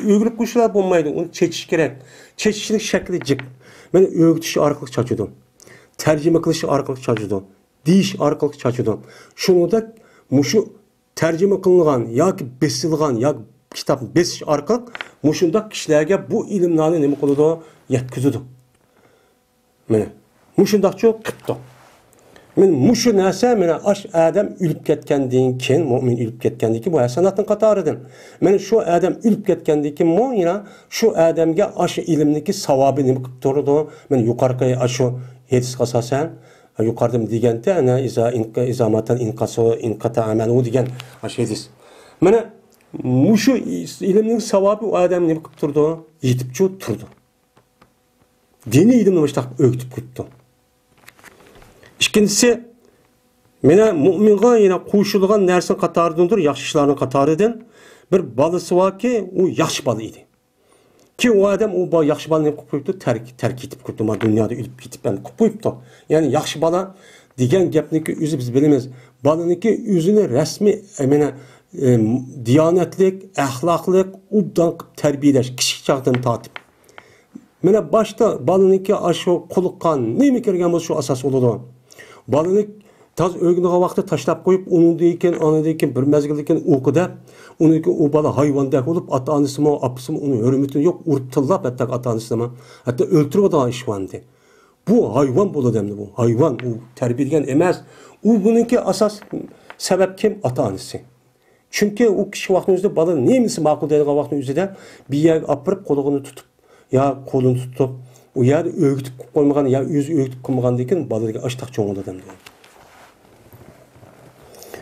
öğürüp kuşlar bulmaydı. Onu çeşiş gerek. Çeşişlik şekli cık. Ben öğütüşü arkalık çaçıdım. Tercüme kılışı arkalık çaçıdım. Deyiş arkalık çaçıdım. Şunu da muşu tercüme kılınған, ya ki besilgan, ya kitap besiş arkalık muşunda kişilerge bu ilimlerini nemi kılıdı yetkizdi. Mene muşundak çok kıptı. Men muşu nese mene aş adam ülüp ketkendiğin kin, mümin ülüp ketkendiğin kin bu hasanatın katarıdın. Men şu adam ülüp ketkendiğin kin mu yine şu adamge aş ilimdeki savabı nemi kıptırdı. Men yukarıkaya aşı hedis kasasen yukarıdım digende ana izamatan inkata amelu digen aş hedis. Mene muşu ilimdeki savabı o adam nemi kıptırdı. Yetipçi turdu. Dini ilimle başta öğütüp kuttu. İkincisi, mene müminga yine kuşulgan nersin katarıdındır, yaxşı işlerin katarıdın. Bir balısı var ki, o yaxşı balı idi. Ki o adam o yaxşı balını hep kupuyuptu, terk etip kuttu. Ma dünyada ülüp gitip ben kupuyuptu. Yani yaxşı bala digen gepniki üzü biz bilemiz. Balıniki üzünü resmi diyanetlik, ahlaklık, ubdan terbiyeleş, kişi çağdan tatip. Mene başta balıniki aşı kuluqqan, neymi kergen bu şu asas oludu. Balını taz öğünüge vakti taşlap koyup onun deyken, anı deyken, bir mezgildeyken okuda, onun ki o bala hayvandak olup ata anısı mı, apısı mı, onun hürmetini yok, urup tillap ettik ata anısı mı, hatta öldürüp da işvandı. Bu hayvan bolu demdi bu, hayvan, o terbiyeden emez. O bununki asas sebep kim? Ata anısı. Çünkü o kişi vaxtınızda balı neyimisi makul dediği vaxtın üzerinde bir yer apırıp koluğunu tutup, ya kolunu tutup, o yer öğütüp koymagan, ya yüzü öğütüp koymagan deyken balıdaki açtak çoğun olur demdi.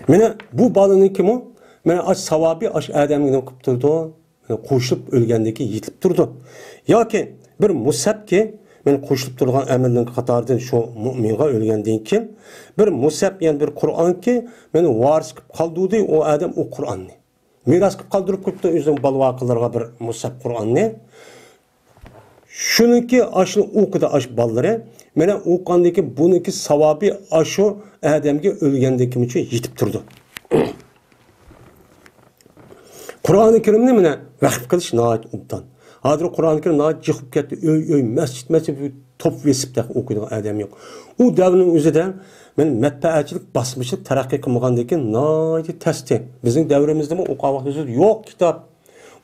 Mene bu balının kim o? Mene aç savabi aç adamını kıptırdı, koşulup ölgendeki yitilip durdu. Ya ki bir musab ki, men koşulup durgan emelinin katardan şu müminga ölgendiğin ki, bir musab yani bir Kur'an ki, men varis kıp kaldığı değil o adam o Kur'an'ı. Miras kıp kaldırıp koyup da üzüm bal vakılarga bir musab Kur'an'ı. Şununki aşını okuda aş balları, mene okandaki bununki savabi aşı adamge ölgendeki için yetip durdu. Kur'an-ı Kerim'de mene vakıf kılış naat ubdan. Hadir Kur'an-ı Kerim naat yıkıp ketti, mescid top vesip de okuyduğun adam yok. O devrinin üzerinde men metbaaçilik, basmışlık, terakki kılmagandaki naat testi. Bizim devrimizde mi okuyduğunuz yok kitap.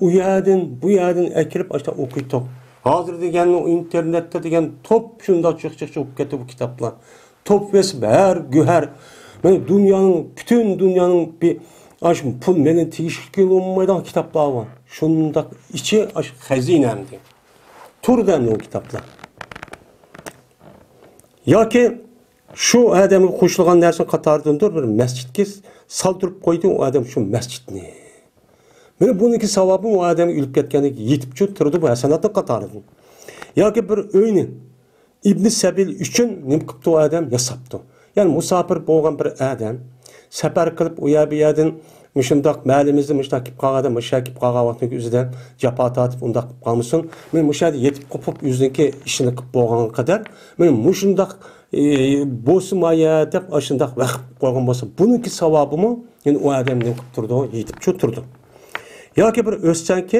O yerden, bu yerden ekirip açta okuyduğun. Hazır degen o internette degen top şunda çık ketdi bu kitaplar. Top vesip her güher. Men bütün dünyanın bir aş pul menen tiyişki olmaydan kitaplar var. Şunda içi aş hazinemdi. Turdan o kitaplar. Ya ki şu adamın koşulgan dersin katarındır bir mescidki saldırıp koydu o adam şu mescidni. Mene bununki savabı o adamı ülüp ketkenlik yetip çöttürdü bu hasanatın katarıdın. Ya ki bir öyni İbn-i Sebil üçün nim kıptı o adam yasaptı. Yani musafir boğan bir adam sefer kılıp uya bir yerden müşündak mahallimizde müşündak kip kağada müşündak kip kağada vaktindeki üzerden capat atıp undak kip kalmışsın. Men müşündak yetip kopup yüzündeki işini kıp boğan kadar men müşündak bosumaya dep aşındak vakıp koygan bolsa bununki savabı mı? Yani o adam nim kıptırdı, yetip çöttürdü. Ya ki bir özçenke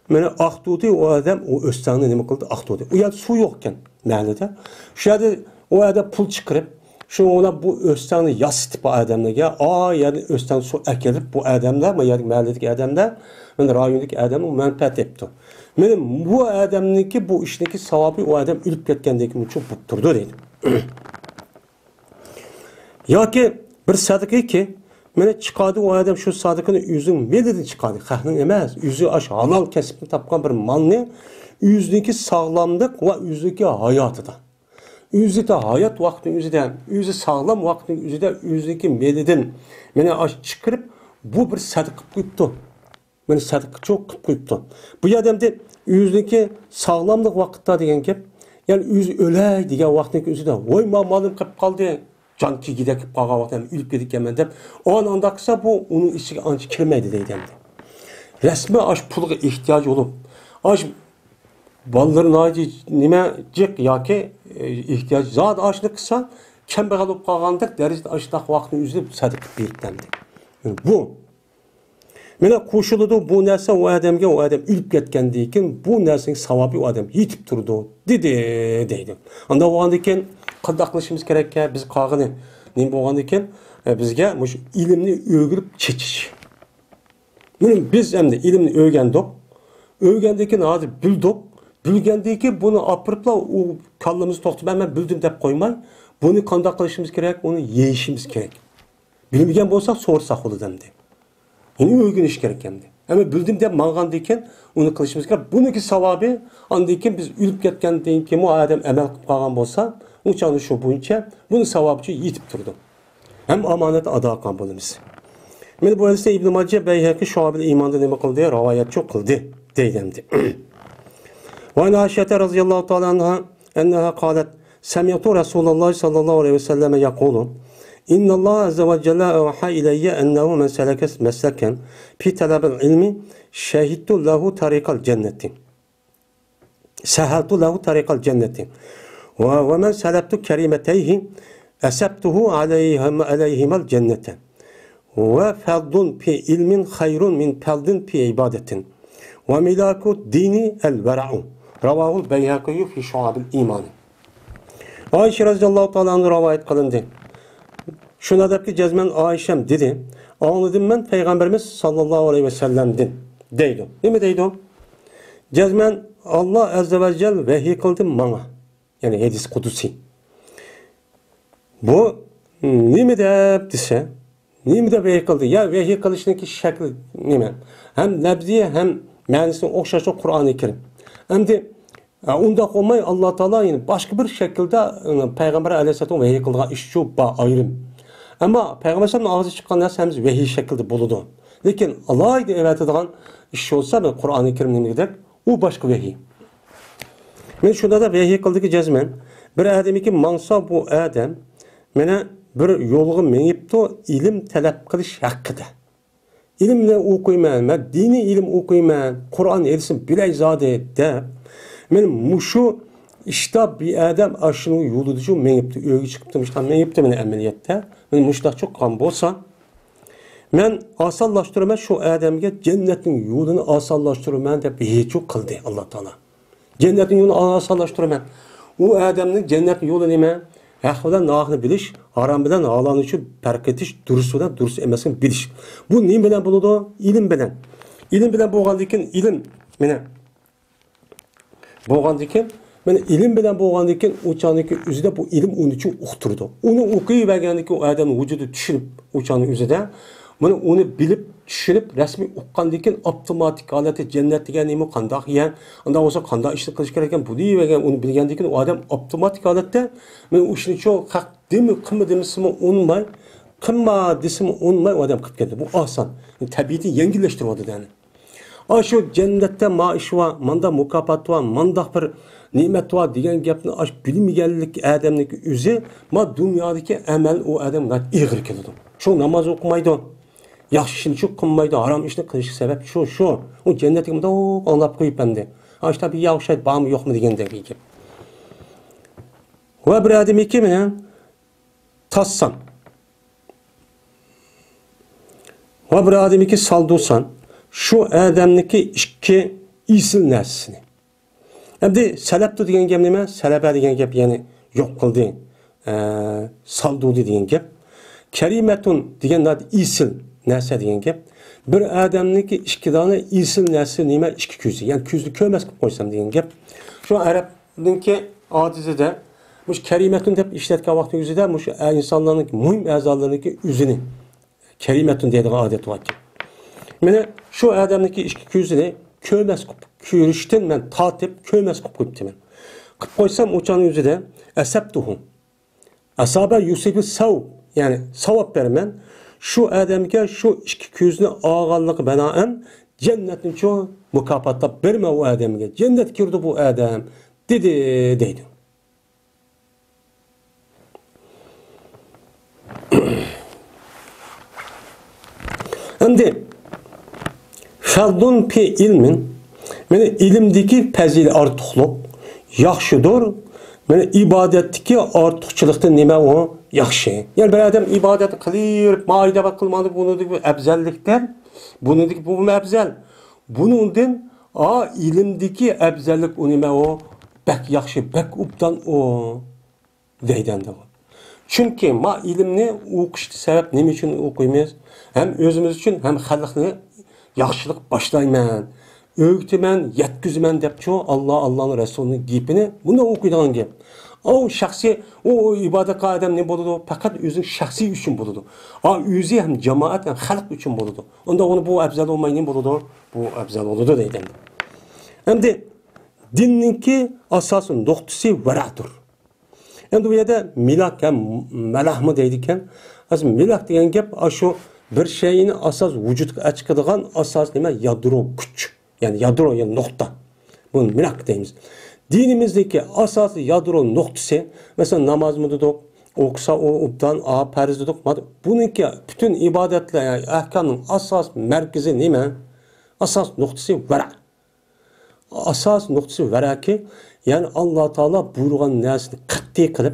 mene Aqtuğdu o adam o özçanını nime kıldı Aqtuğdu. O yerde su yokken mahallede. Şu yerde o adam pul çıkarıp şu ona bu özçanını yasıtıp bu adamlarga yani özçan su ekilip bu adamlar ama yani mahalledeki adamlar men rayondaki adamı menfaat etdi. Men bu adamniki bu işdeki savabı o adam ülüp ketgendeki için butturdu deydi. Ya ki bir sadıkı ki mene çıkardı o adam şu sadıkını yüzün velidin çıkardı. Kahnin emez. Yüzü aş halal kesipini tapkan bir malını yüzdeki sağlamlık ve yüzdeki hayatı da. Yüzdeki hayat vaktin yüzüden, yüzü sağlam vaktin yüzüden yüzdeki velidin mene aş çıkarıp bu bir sadık kıptı. Mene sadık çok kıptı. Bu adam de yüzdeki sağlamlık vakitte degen kep Yani öley degan vaqtning o'zida voy malim qilib qoldi. Jon kigida qilib qolgan vaqtda o'lib ketganman deb, anda qilsa bu uning ichiga ancha kirmaydi deydi. Rasmiy ash pulga ehtiyoj bo'lib, ash bolalarning nima jiq yoki ehtiyoj zot ashni qilsa, kambag'al bo'lib qolgandek darajada ashdaq vaqtni uzib sadiq berdi. Bu mana qo'shiladi bu narsa u odamga, u odam o'lib ketgandan keyin bu narsaning savobi u odam yetib turdi deydi. Unda bo'lgandan keyin qanday qilishimiz kerak? Biz qog'ini nima bo'lgandan keyin bizga mush ilmni o'rganib chechish. Biz endi ilmni o'rgandik. O'rgandan keyin hozir bildik. Bilgandan keyin buni opiribla u kallamizni to'xtatib men bildim deb qo'ymay, buni qanday qilishimiz kerak? Uni yeyishimiz kerak. Bilmagan bo'lsak so'rsak bo'ladimdi. Uni o'rganish kerak endi. Ama bildim deb mang'andan keyin uni qilishimiz kerak. Buniki savobi andan keyin biz o'lib ketgandan keyin u odam amal qilib qolgan bo'lsa, o'chani shu bo'yicha buni savobicha yetib turdi. Ham omonat ado qilgan bo'lamiz. Men bu hadisda Ibn Majah Bayhaqi Shu'abil iymonda nima qildi? Rivoyat qildi deydimdi. Va Aisha radhiyallohu ta'ala anha annaha qalat sami'tu Rasululloh sallallohu alayhi vasallam yaqulu إن الله عز وجل أوحى إلي أنه من سلك مسلكا في طلب العلم شهدت له طريق الجنة سهلت له طريق الجنة ومن سلبت كريمتيه أسبته عليهما الجنة وفضل في علم خير من فضل في عبادة وملاك الدين الورع رواه البيهقي في شعب الإيمان. عائشة رضي الله تعالى عنها روايت قلندي. Şuna da ki cezmen Ayşem dedi. Anladım ben Peygamberimiz sallallahu aleyhi ve sellem'din. Deydi. Ne mi deydi? Cezmen Allah azze ve celle vehiy kıldı bana. Yani hadis kudusi. Bu ne mi de dese? Ne mi de vehiy kıldı? Ya vehiy kılışındaki şekli ne mi? Hem nebziye hem menisini okşaşı Kur'an-ı Kerim. Hem de onda olmay Allah Teala yani başka bir şekilde Peygamber aleyhisselam vehiy kıldığı iş şu ayrım. Ama Peygamber'in ağzı çıkan nesimiz vehiy şekilde buludu. Lakin Allah'a evet edilen iş olsa ben Kur'an-ı Kerim'e giderek o başka vehiy. Ben şurada da vehiy kıldı ki cezmen bir ademi ki mansa bu adam bana bir yolgu menipti ilim talep kılış hakkıda. İlimle okuyman, dini ilim okuyman, Kur'an erisin bilay zade de benim muşu işte bir adam aşını yolu düşü menipti, öğü çıkıptım işte menipti beni ameliyette. Ben muşlaq çok kan bolsa, ben asallaştırma şu adamga cennetin yolunu asallaştırma deb hiç kıldı Allah Teala. Cennetin yolunu asallaştırma. O adamın cennetin yolu nima? Haq bilan nohni bilish, harom bilan halalni farq etish, durust bilan durust emasligini bilish. Bu nima bilan bo'ladi? Ilm bilan. Ilm bilan bo'lgandan keyin ilm mana bo'lgandan keyin mana ilm bilan bo'lgandan keyin o'chaniki o'zida bu ilm uning uchun uqtirdi. Uni o'qiyvergandan keyin u odamning vujudi tushunib o'chaning o'zida mana uni bilib tushunib rasmiy uqqandan keyin avtomatik holatda jannat degan nima qanday ekan, undan bo'lsa qanday ishni qilish kerak ekan, bu degan uni bilgandan keyin u odam avtomatik holatda men u ishni cho haq demi qilma demisimi unmay, qilma desimi unmay odam qilib ketdi. Bu oson. Tabiatni yengillashtiradi degani. Shu jannatda maish va manda mukofot va manda bir ne'mat va degan gapni bilmaganlik odamning o'zi ma dunyodagi amal u odam ig'ir keladi. Shu namoz o'qimaydi, yaxshi ishni qilmaydi, harom ishni qilish sabab shu. U jannatga bunday anglab qo'yibdi. Ashta bir yaxshi bormi yo'qmi degandek gap. Va bir odamniki bilan tassan. Va bir odamniki saldusan. Şu adamniki ikki isil narsasini. Endi salabtu degan gap nima? Salaba degan gap ya'ni yo'q qildi. Saldudi degan gap. Karimatun degan isil narsa degan gap. Bir odamniki ikki dona isil narsa nima? Ikki ko'zi. Ya'ni ko'zni ko'mas qilib qo'ysam degan gap. Shu arabniki odizida mush karimatun deb ishlatgan vaqtning o'zida mush insonlarning muhim a'zolariniki o'zini karimatun deydigan odat bor. Mana şu adamniki ikki ko'zini ko'mas qilib ko'rishdan men tatib ko'mas qilib qo'yibdiman. Qilib qo'ysam o'chaning o'zida asabtuhu. Asaba yusibu sav, ya'ni savob beraman. Şu adamga şu ikki ko'zni olganligi binoan jannatning cho mukofotlab berma u odamga. Jannat kirdi bu odam dedi deydi. Endi fardun fi ilmin, mana ilmdagi fazilat ortiqlik yaxshidir. Mana ibodatdagi ortiqchilikdan nima u yaxshi. Ya'ni bir odam ibodat qilib, mayda va qilmadi bunidagi afzallikdan, bunidagi bu afzal. Buningdan ilmdagi afzallik u nima u bak yaxshi, bak ubdan o deydanda. Chunki ma ilmni o'qishni sabab nima uchun o'qiymiz? Ham o'zimiz uchun, ham xalqni yaxshilik boshlayman, o'g'timan, yetkizman debchi Allohning Rasulining gapini buni o'qiydigan gap. O shaxsiy, o ibodat qilgan odam ne bo'ladi? Faqat o'zining shaxsiy uchun bo'ladi. O'zi ham jamoat ham xalq uchun bo'ladi. Unda uni bu afzal bo'lmay ne bo'ladi? Bu afzal bo'ladi deydi. Endi dinninki asosi nuqtasi varadir. Endi bu yerda milak ham malahmi deydi ekan. Az milak degan gap shu bir şeyini asas vücudga chiqadigan asos nima? Yadro kuch. Yani yadro yani nokta. Bunu milak deymiz. Dinimizdeki asası yadro noktası, mesela namaz mı dedik, okusa o ubdan, farz dedik. Bununki bütün ibadetler, yani ahkamın asas merkezi nime? Asas noktası vera. Asas noktası vera ki, yani Allah Teala buyurgan nesini qat'iy qilib,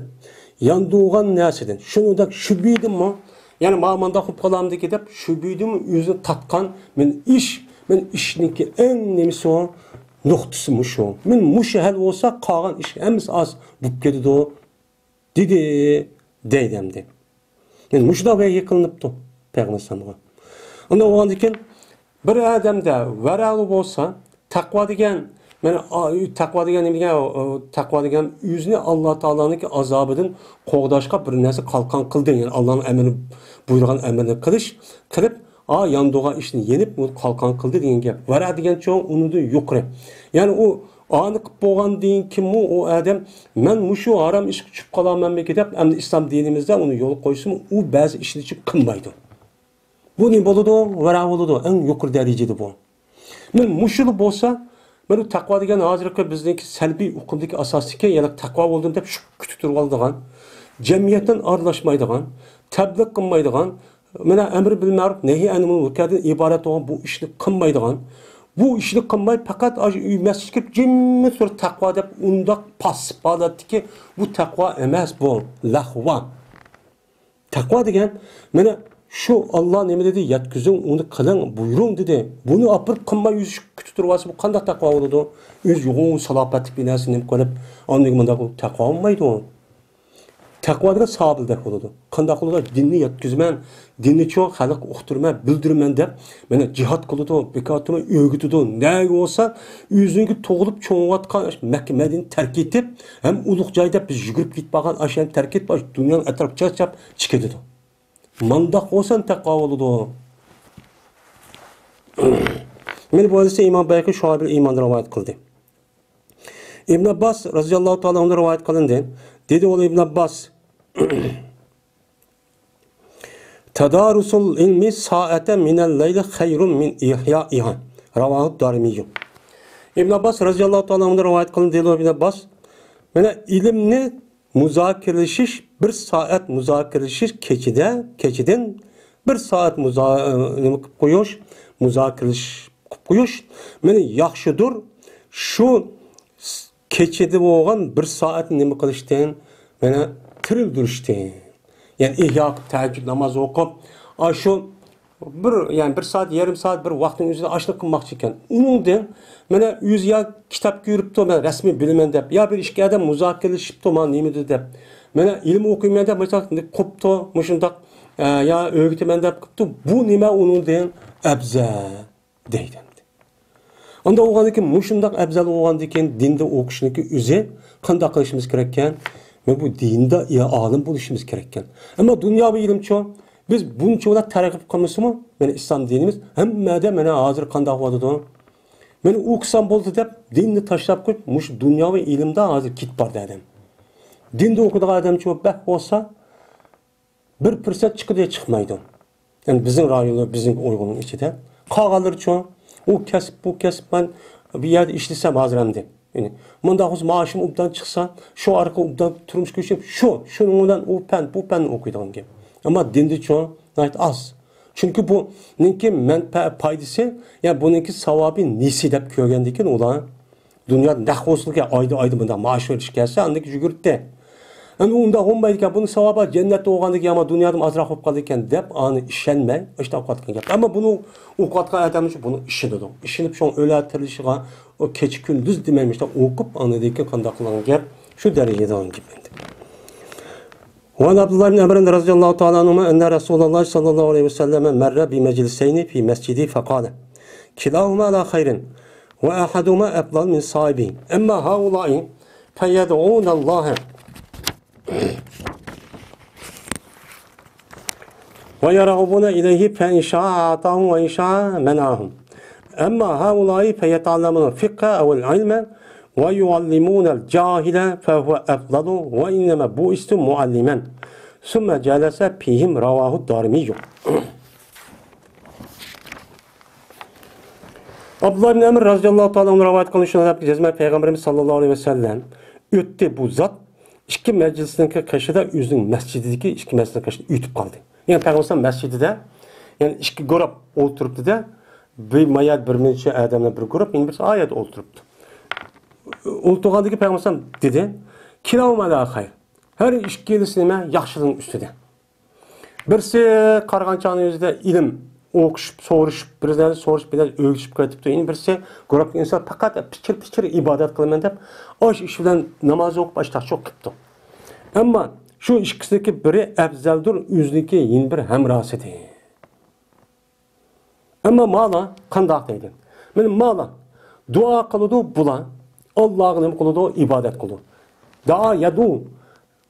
yanduğan nesiden, şunu da şübhiydim mi? Yani mamanda xup kalamdı gidip, şübhiydim mi? Yüzünü tatkan, men işinki en nemisi o, noktası muş o. Men muşu hal olsa kalan iş hemiz az bulup gedidi o. Dedi deydemdi. Yani muşu da ve yıkılınıptı. Peygamber sallallahu. Onda o andiken bir adamda veralı olsa takva degen takva degen yüzünü Allah Teala'nın ki azabının qoğdaşqa bir nesi kalkan kıldı. Yani Allah'ın emrini buyurgan emrini kılıp yandığa işini yenip kalkan kıldı degan gap. Vara degan çoğun onu da yuqri. Yani o anı qilib bo'lgan deyin kim o adam men mushu haram ish tushib qolaman deb endi islom dinimizda uni yo'l qo'ysin, u ba'zi ishni qilmaydi. Bu ne bo'ladi? Vara bo'ladi. Eng yuqori darajada bu. Men mushul bo'lsa, men taqvo degan hozirgi bizniki salbiy uqumdagi asosdagi yana taqvo bo'ldim deb shu kutib turib oldigan, jamiyatdan aralashmaydigan, tabliq qilmaydigan, mana amr bil ma'ruf nahi anil munkardan iborat bo'lgan bu ishni qilmaydigan, bu ishni qilmay faqat masjidga jimmi tur taqvo deb undoq pasib holatdiki, bu taqvo emas, bu lahva. Taqvo degan mana şu Allah nima dedi? Yetkizing, uni qiling, buyuring dedi. Buni opirib qilmay yuzish kutib turibsiz. Bu qanday taqvo bo'ladi? O'z yo'g'on salopatlik binasini qilib, ondan bunda taqvo olmaydi. Taqvo degan sabildek bo'ladi. Qanday qiladi? Dinni yetkizman, dinni cho'q xalq uqtirman, bildirman deb, mana jihad qiladi, bekatini o'gitidi. Ne bo'lsa, o'zingi tug'ilib cho'ng'atgan Makka Madina tark etib, ham ulug' joyda biz yugurib ketmagan ashani tark etib, dunyoning atrofiga chap chiqadi. Mandaq olsan taqvo bo'ladi. Men bu hadisda Imom Bayhaqi Shu'abul Iymon rivoyat qildi. Ibn Abbas radhiyallohu ta'ala undan rivoyat qilindi. Dedi o İbn Abbas Tadarusul ilmi sa'atan minel leyli hayrun min ihya'iha. Ravahu Darimi. İbn Abbas radhiyallohu ta'ala undan rivoyat qilindi. Dedi o İbn Abbas, mana ilmni muzokirlashish, bir saat muzokirlashish kechiden bir saat qilib qo'yish, muzokirlash qilib qo'yish meni yaxshidir. Shu kechida bo'lgan bir saat nima qilishdan, mana tirildirishdan. Yani ihyo tahajjud namoz o'qib, shu bir saat, yarım saat bir vaqtning o'zida ashliq qilmoqchi ekan. Uningdan mana o'zi ya kitob ko'ribdi, men rasmiy bilaman deb, ya bir ishga adam muzokirlashibdi, men nima deb. Mana ilm o'qiyman deb, mesela qopdi, mushundoq ya o'rgataman deb qilibdi. Bu nima uningdan afzal deydi. Onda o'g'aniki mushundoq afzal o'g'andikin dinda o'qishniki o'zi qanday qilishimiz kerak ekan? Men bu dinda olim bo'lishimiz kerak ekan. Ammo dunyoviy ilmchi biz bunchalar targ'ib qilmasmi? Mana islom dinimiz hammada mana hozir qanday bo'ladi? Men o'qisam bo'ldi deb dinni tashlab qo'yib, mush dunyoviy ilmda hozir ketib bordi adam. Dinda o'qidigan odamchi bak bo'lsa 1% chiqmaydi. Yani bizim rayonda, bizim Uygur'un içinde qolganlarchi u kasb, bu kasb ben bir yerde işlesem hozir hamda. Yani mundaq o'z maoshim ubdan chiqsa, shu orqali ubdan turmush ko'chib, shuningdan u fan, bu fan o'qiydigan gap. Ammo dindichi nayt az. Çünkü bununki menfaat paydası, yani bununki savabı nesi dep görgendikin ulan dünya nahvosluğa ayda bunda maaş veriş gelse andaki jügürtte. Ama unda olmaydı bunun savabı cennette olgandaki ama dünyada azrak olup kalırken dep anı işenmey, işte okatkan yaptı. Ama bunu okatkan adam için bunu işinip işinip şu an öyle tirilişine o keçi gündüz dememiş de okup anıdaki kandaklarına gel şu derecede onun gibi. وعن عبد الله بن عمرو رضي الله تعالى عنهما أن رسول الله صلى الله عليه وسلم مر بمجلسين في مسجده فقال كلاهما على خير وأحدهما أفضل من صاحبه أما هؤلاء فيدعون الله ويرغبون إليه فإن شاء أعطاهم وإن شاء منعهم أما هؤلاء فيتعلمون الفقه أو العلم ويعلمون الجاهل فهو أفضل وإنما بؤست معلما ثم جلس فيهم رواه الدارمي. Abdullah bin Amr radıyallahu ta'ala onu rivayet kılışına cezme Peygamberimiz sallallahu aleyhi ve sellem öttü bu zat iki meclisindeki kaşıda üzün mescidideki iki meclisindeki kaşıda ütüp kaldı. Yani Peygamberimiz mescidide yani iki grup oturuptu da bir mayat bir neçe adamla bir grup yani bir ayet oturuptu. Ultuğandaki Peygamber dedi, kiravmada hayır. Her işkilisine yaxşılığın üstüde. Birisi kargançanın yüzünde ilim okuşup, soğuruşup, birden soğuruşup, biraz ölçüp kayıtıp da birisi grup insan fakat pikir ibadet kılmen deyip o iş bilen namazı okup başta çok kıptı. Ama şu ikisindeki biri efzeldur, yüzdeki yeni bir hemrasidi. Ama mala kandak deydi. Benim mala dua kılıdı bulan Allah'ın kılıdı ibadet kıldı. Daha yadu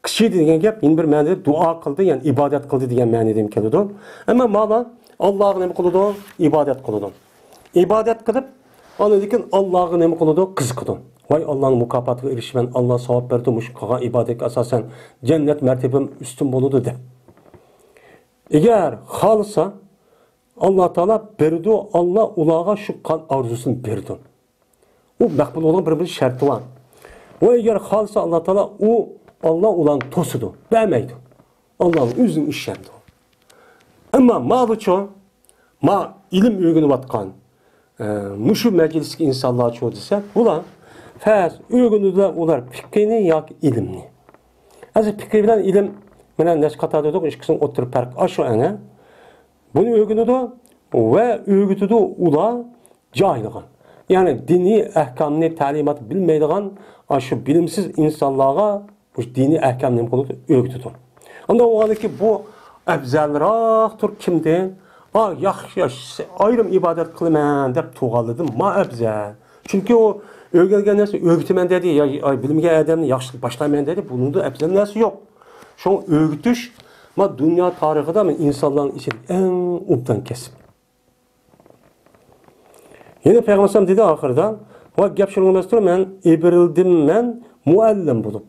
kişi degan gap yeni bir ma'noda dua kıldı yani ibadet kıldı degan ma'noda keladi. Ama mala Allah'ın nima kıldı ibadet kıldı. İbadet kılıp ana lekin Allah'ın nima kıldı qiziqdi. Vay Allah'ın mukofotiga erishman Allah savab berdi mush qilgan ibodatga asosan cennet mertebem üstün bo'ladi deb. Eğer xolsa Allah Teala berdi Allah ularga shu arzusini berdi. O maqbul olan bir şartı var. O eğer xolsa Allah Teala o Allah ulan tosudu, vermeydi. Allah'ın üzün işlendi. Ama malıço, ilim öğünü vatkan, muşu mecliski insanlar çoğu dese, ulan, fez, öğünü de ular fikrini yak ilimni. Az fikri bilen ilim, menen neş katada da işkisinin oturup perk aşu ene, bunu öğünü de ve öğütü de ula cahilgan. Yani dini ahkamını talimat bilmeydiğen aşı bilimsiz insanlara bu dini ahkamını konuda öğütüdür. Onda o halde ki bu efzelraktır kimdi? Yaxşı ayrım ibadet kılman dep tuğalıdım. Ma efzel. Çünkü o öğrengen nersi öğütümen dedi ya bilimge adamını yaxşılık başlamayan dedi. Bunun da efzel nersi yok. Şu an öğütüş ma dünya tarihinde insanların içinde en ubdan kesip. Yine Peygamber dedi ahırda, "Va gap şunu emasdir, men ibrildim men muallim bulup."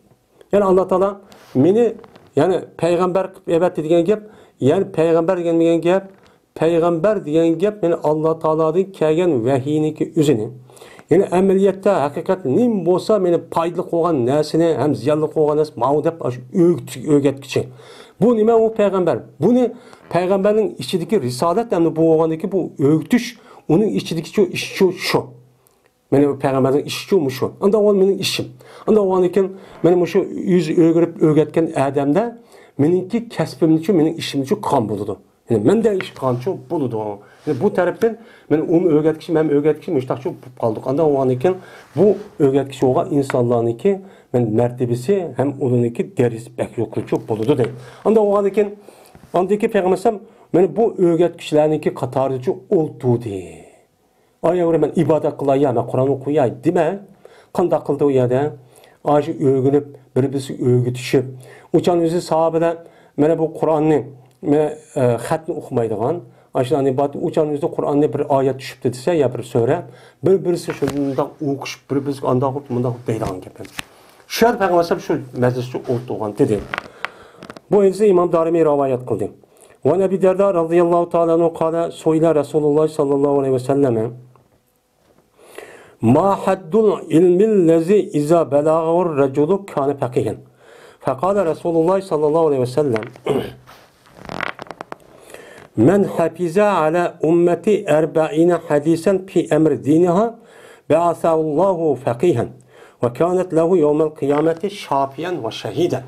Yani Allah Teala meni yani peygamber evet degan gap, yani peygamber degan gap, peygamber degan gap meni Allah Teala'dan kelgan vahiyniki o'zini. Yani amaliyotda haqiqat nim bo'lsa meni foydali qilgan narsani ham ziyonli qilgan narsa ma'u deb o'rgatkichi. Bu nima u peygamber? Buni peygamberning ichidagi risolat hamda bu bo'lgandiki bu o'rgatish onun içindeki şu. Benim peygamberin işi şu. Anda o benim işim. Anda o anken benim şu yüz öğretken adamda benimki kesbim için benim işim için kan buludu. Yani ben de iş kan çok buludu. Yani bu taraftan ben öğretkişim hem öğretkişim müştak çok kaldık. Anda o anken bu öğretkiş olan insanların ki ben mertebesi hem onunki derisi bek yokluğu çok buludu değil. Anda o anken andaki peygamberim men bu öğretkişlerinki katarıcı oldu diye. Ayağıra ben ibadet kılayım, ben Kur'an okuyayım deme. Kanda kıldı o yerde. Acı öğünüp, birbirisi öğütüşüp. Uçan yüzü sahabede, ben bu Kur'an'ı, hatını okumaydıgan. Aşıdan ibadet, uçan yüzü Kur'an'ı bir ayet düşüp dediyse ya bir söyle. Birbirisi şundan okuşup, birbirisi anda okup, bundan okup deydiğin gibi. Şu an Peygamber şu meclisi oldu dedi. Bu ise İmam Darimi rivayet kıldı. وعن أبي الدرداء رضي الله تعالى عنه قال سئل رسول الله صلى الله عليه وسلم ما حد العلم الذي إذا بلغه الرجل كان فقيها فقال رسول الله صلى الله عليه وسلم Men hafiza ala ummeti erba'ine hadisen fi emr diniha be'asallahu faqihan ve kânet lehu yevmel kıyameti şafiyen ve şehiden.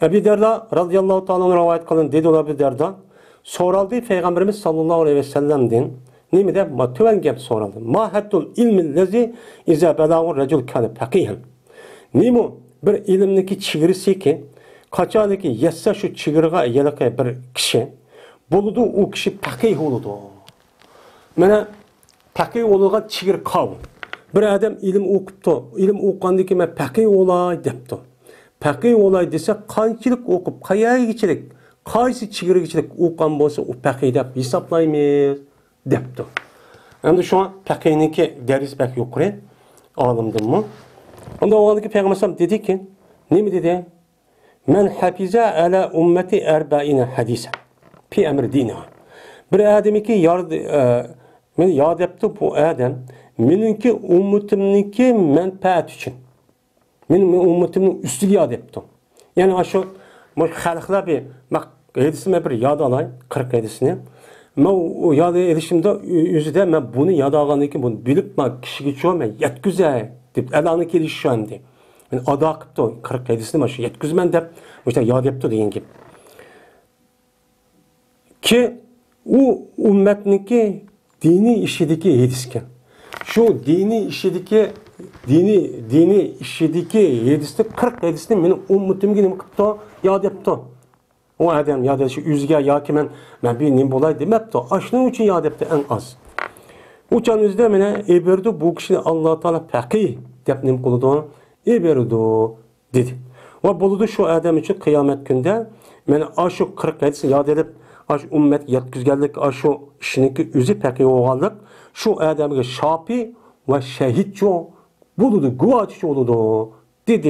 Ebu Derda radıyallahu ta'ala rivayet kılın dedi ola Ebu Derda. Soraldı Peygamberimiz sallallahu aleyhi ve sellem'den. Nemi de matüven gep soraldı. Ma hattul ilmin lezi iza belâhu recul kâne faqihan. Nemi bir ilimdeki çigirisi ki kaçadaki yetse şu çigirga yeleke bir kişi buludu o kişi fakih oludu. Mene fakih oluğa çigir kav. Bir adam ilim okuptu. İlim okuğandaki men fakih olay depti. Fakih olay dese kançılık okup kayaya geçirik, kaysi çigiri geçirik okuğan bolsa o fakih dep hesaplaymiz depti. Hem de şu an fakihniki deriz bek yukarı alımdım mı? Onda o andaki Peygamber dedi ki ne mi dedi? Men hafiza ala ummeti erba'ine hadise fi emr diniha. Bir adamı ki men yad yaptı bu adam menimki ummetimniki menfaat için. Benim ummetimin üstü yad yaptı. Yani aşağı halklar bir bak edisime bir yad alay 40 edisini. Ben o yad edişimde yüzüde ben bunu yad alganıki bunu bilip ben kişiye çoğum ben yetküze dip elanı keliş şu anda. Yani adı akıptı 40 edisini başı yetküzmen de işte yad yaptı deyin gibi. Ki o ümmetniki dini işideki yedisken. Şu dini işideki yedisi 40 edisini benim ummetim gibi kıptı yad yaptı. O adam yad edişi üzge ya ki ben bir nim bolay demepti. Aşının için yad yaptı en az. Uçan üzde mene eberdu bu kişi Allah Teala fakih dep nim kılıdı. Eberdu dedi. Ve buludu şu adam için kıyamet günde mene aşı 40 edisini yad edip aş ümmet yetkizgellik aşı işiniki üzü fakih oğanlık şu adamı şapi ve şehitço buludu, guvaççı oludu dedi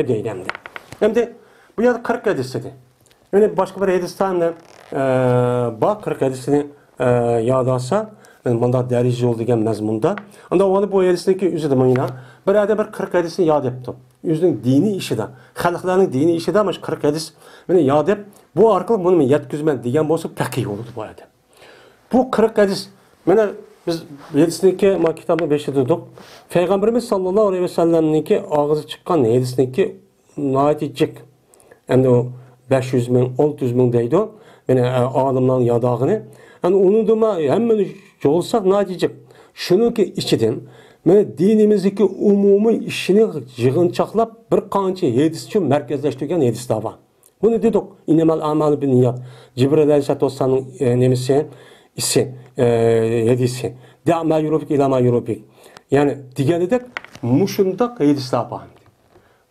deydemdi. Hem de bu ya 40 hadisiydi. Yani başka bir hadistan bak 40 hadisini yadasa yani bunda derece oldu gen mezmunda. Onda onu bu hadisindeki üzüdü yine. Bir adam bir 40 hadisini yad yaptı. Yüzünün dini işi de, halkların dini işi de ama 40 hadis beni yad yap. Bu arkalı bunu yetkizmen diyen bolsa fakih oldu bu adam. Bu 40 hadis bana biz hadisindeki kitabını 5'te tuttuk. Peygamberimiz sallallahu aleyhi ve sellem'ninki ağzı çıkan hadisindeki naitecek. Yani o 500 bin, 600 bin deydi o. Yani alımların yadağını. Yani onu da hemen olsak naitecek. Şunu ki içiden dinimizdeki umumi işini yığınçaklap bir kança hadis için merkezleştirgen hadis de var. Bunu dedik. İnnemel amalı bin niyat. Cibril Aleyhisselatü Vesselam'ın nemisi ise hadisi. Da'ma yurubik ilama yurubik. Yani digeni de muşunda hadisler var.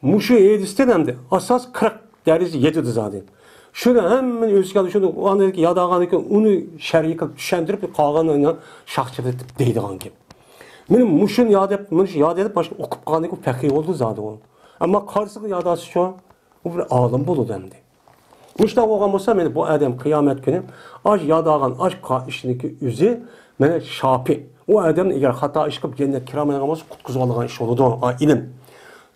Muşu hadisten hem de asas 40 derece yetidir zaten. Şurada hemen özgürlüğü şunu o andaki yadağındaki onu şer'i kılıp düşendirip kalganlarına şahçı edip deydiğin gibi. Benim muşun yad edip başka okup kalganı fakir oldu zaten o. Ama karşılıklı yadası şu an o bir ağlam buludu hem de. Muşta olgan olsa beni bu adam kıyamet günü aç yadağın aç işindeki üzü bana şapi. O adam eğer hata iş kılıp cennet kiramına kalmaz kutkuzu algan iş oldu. İlim.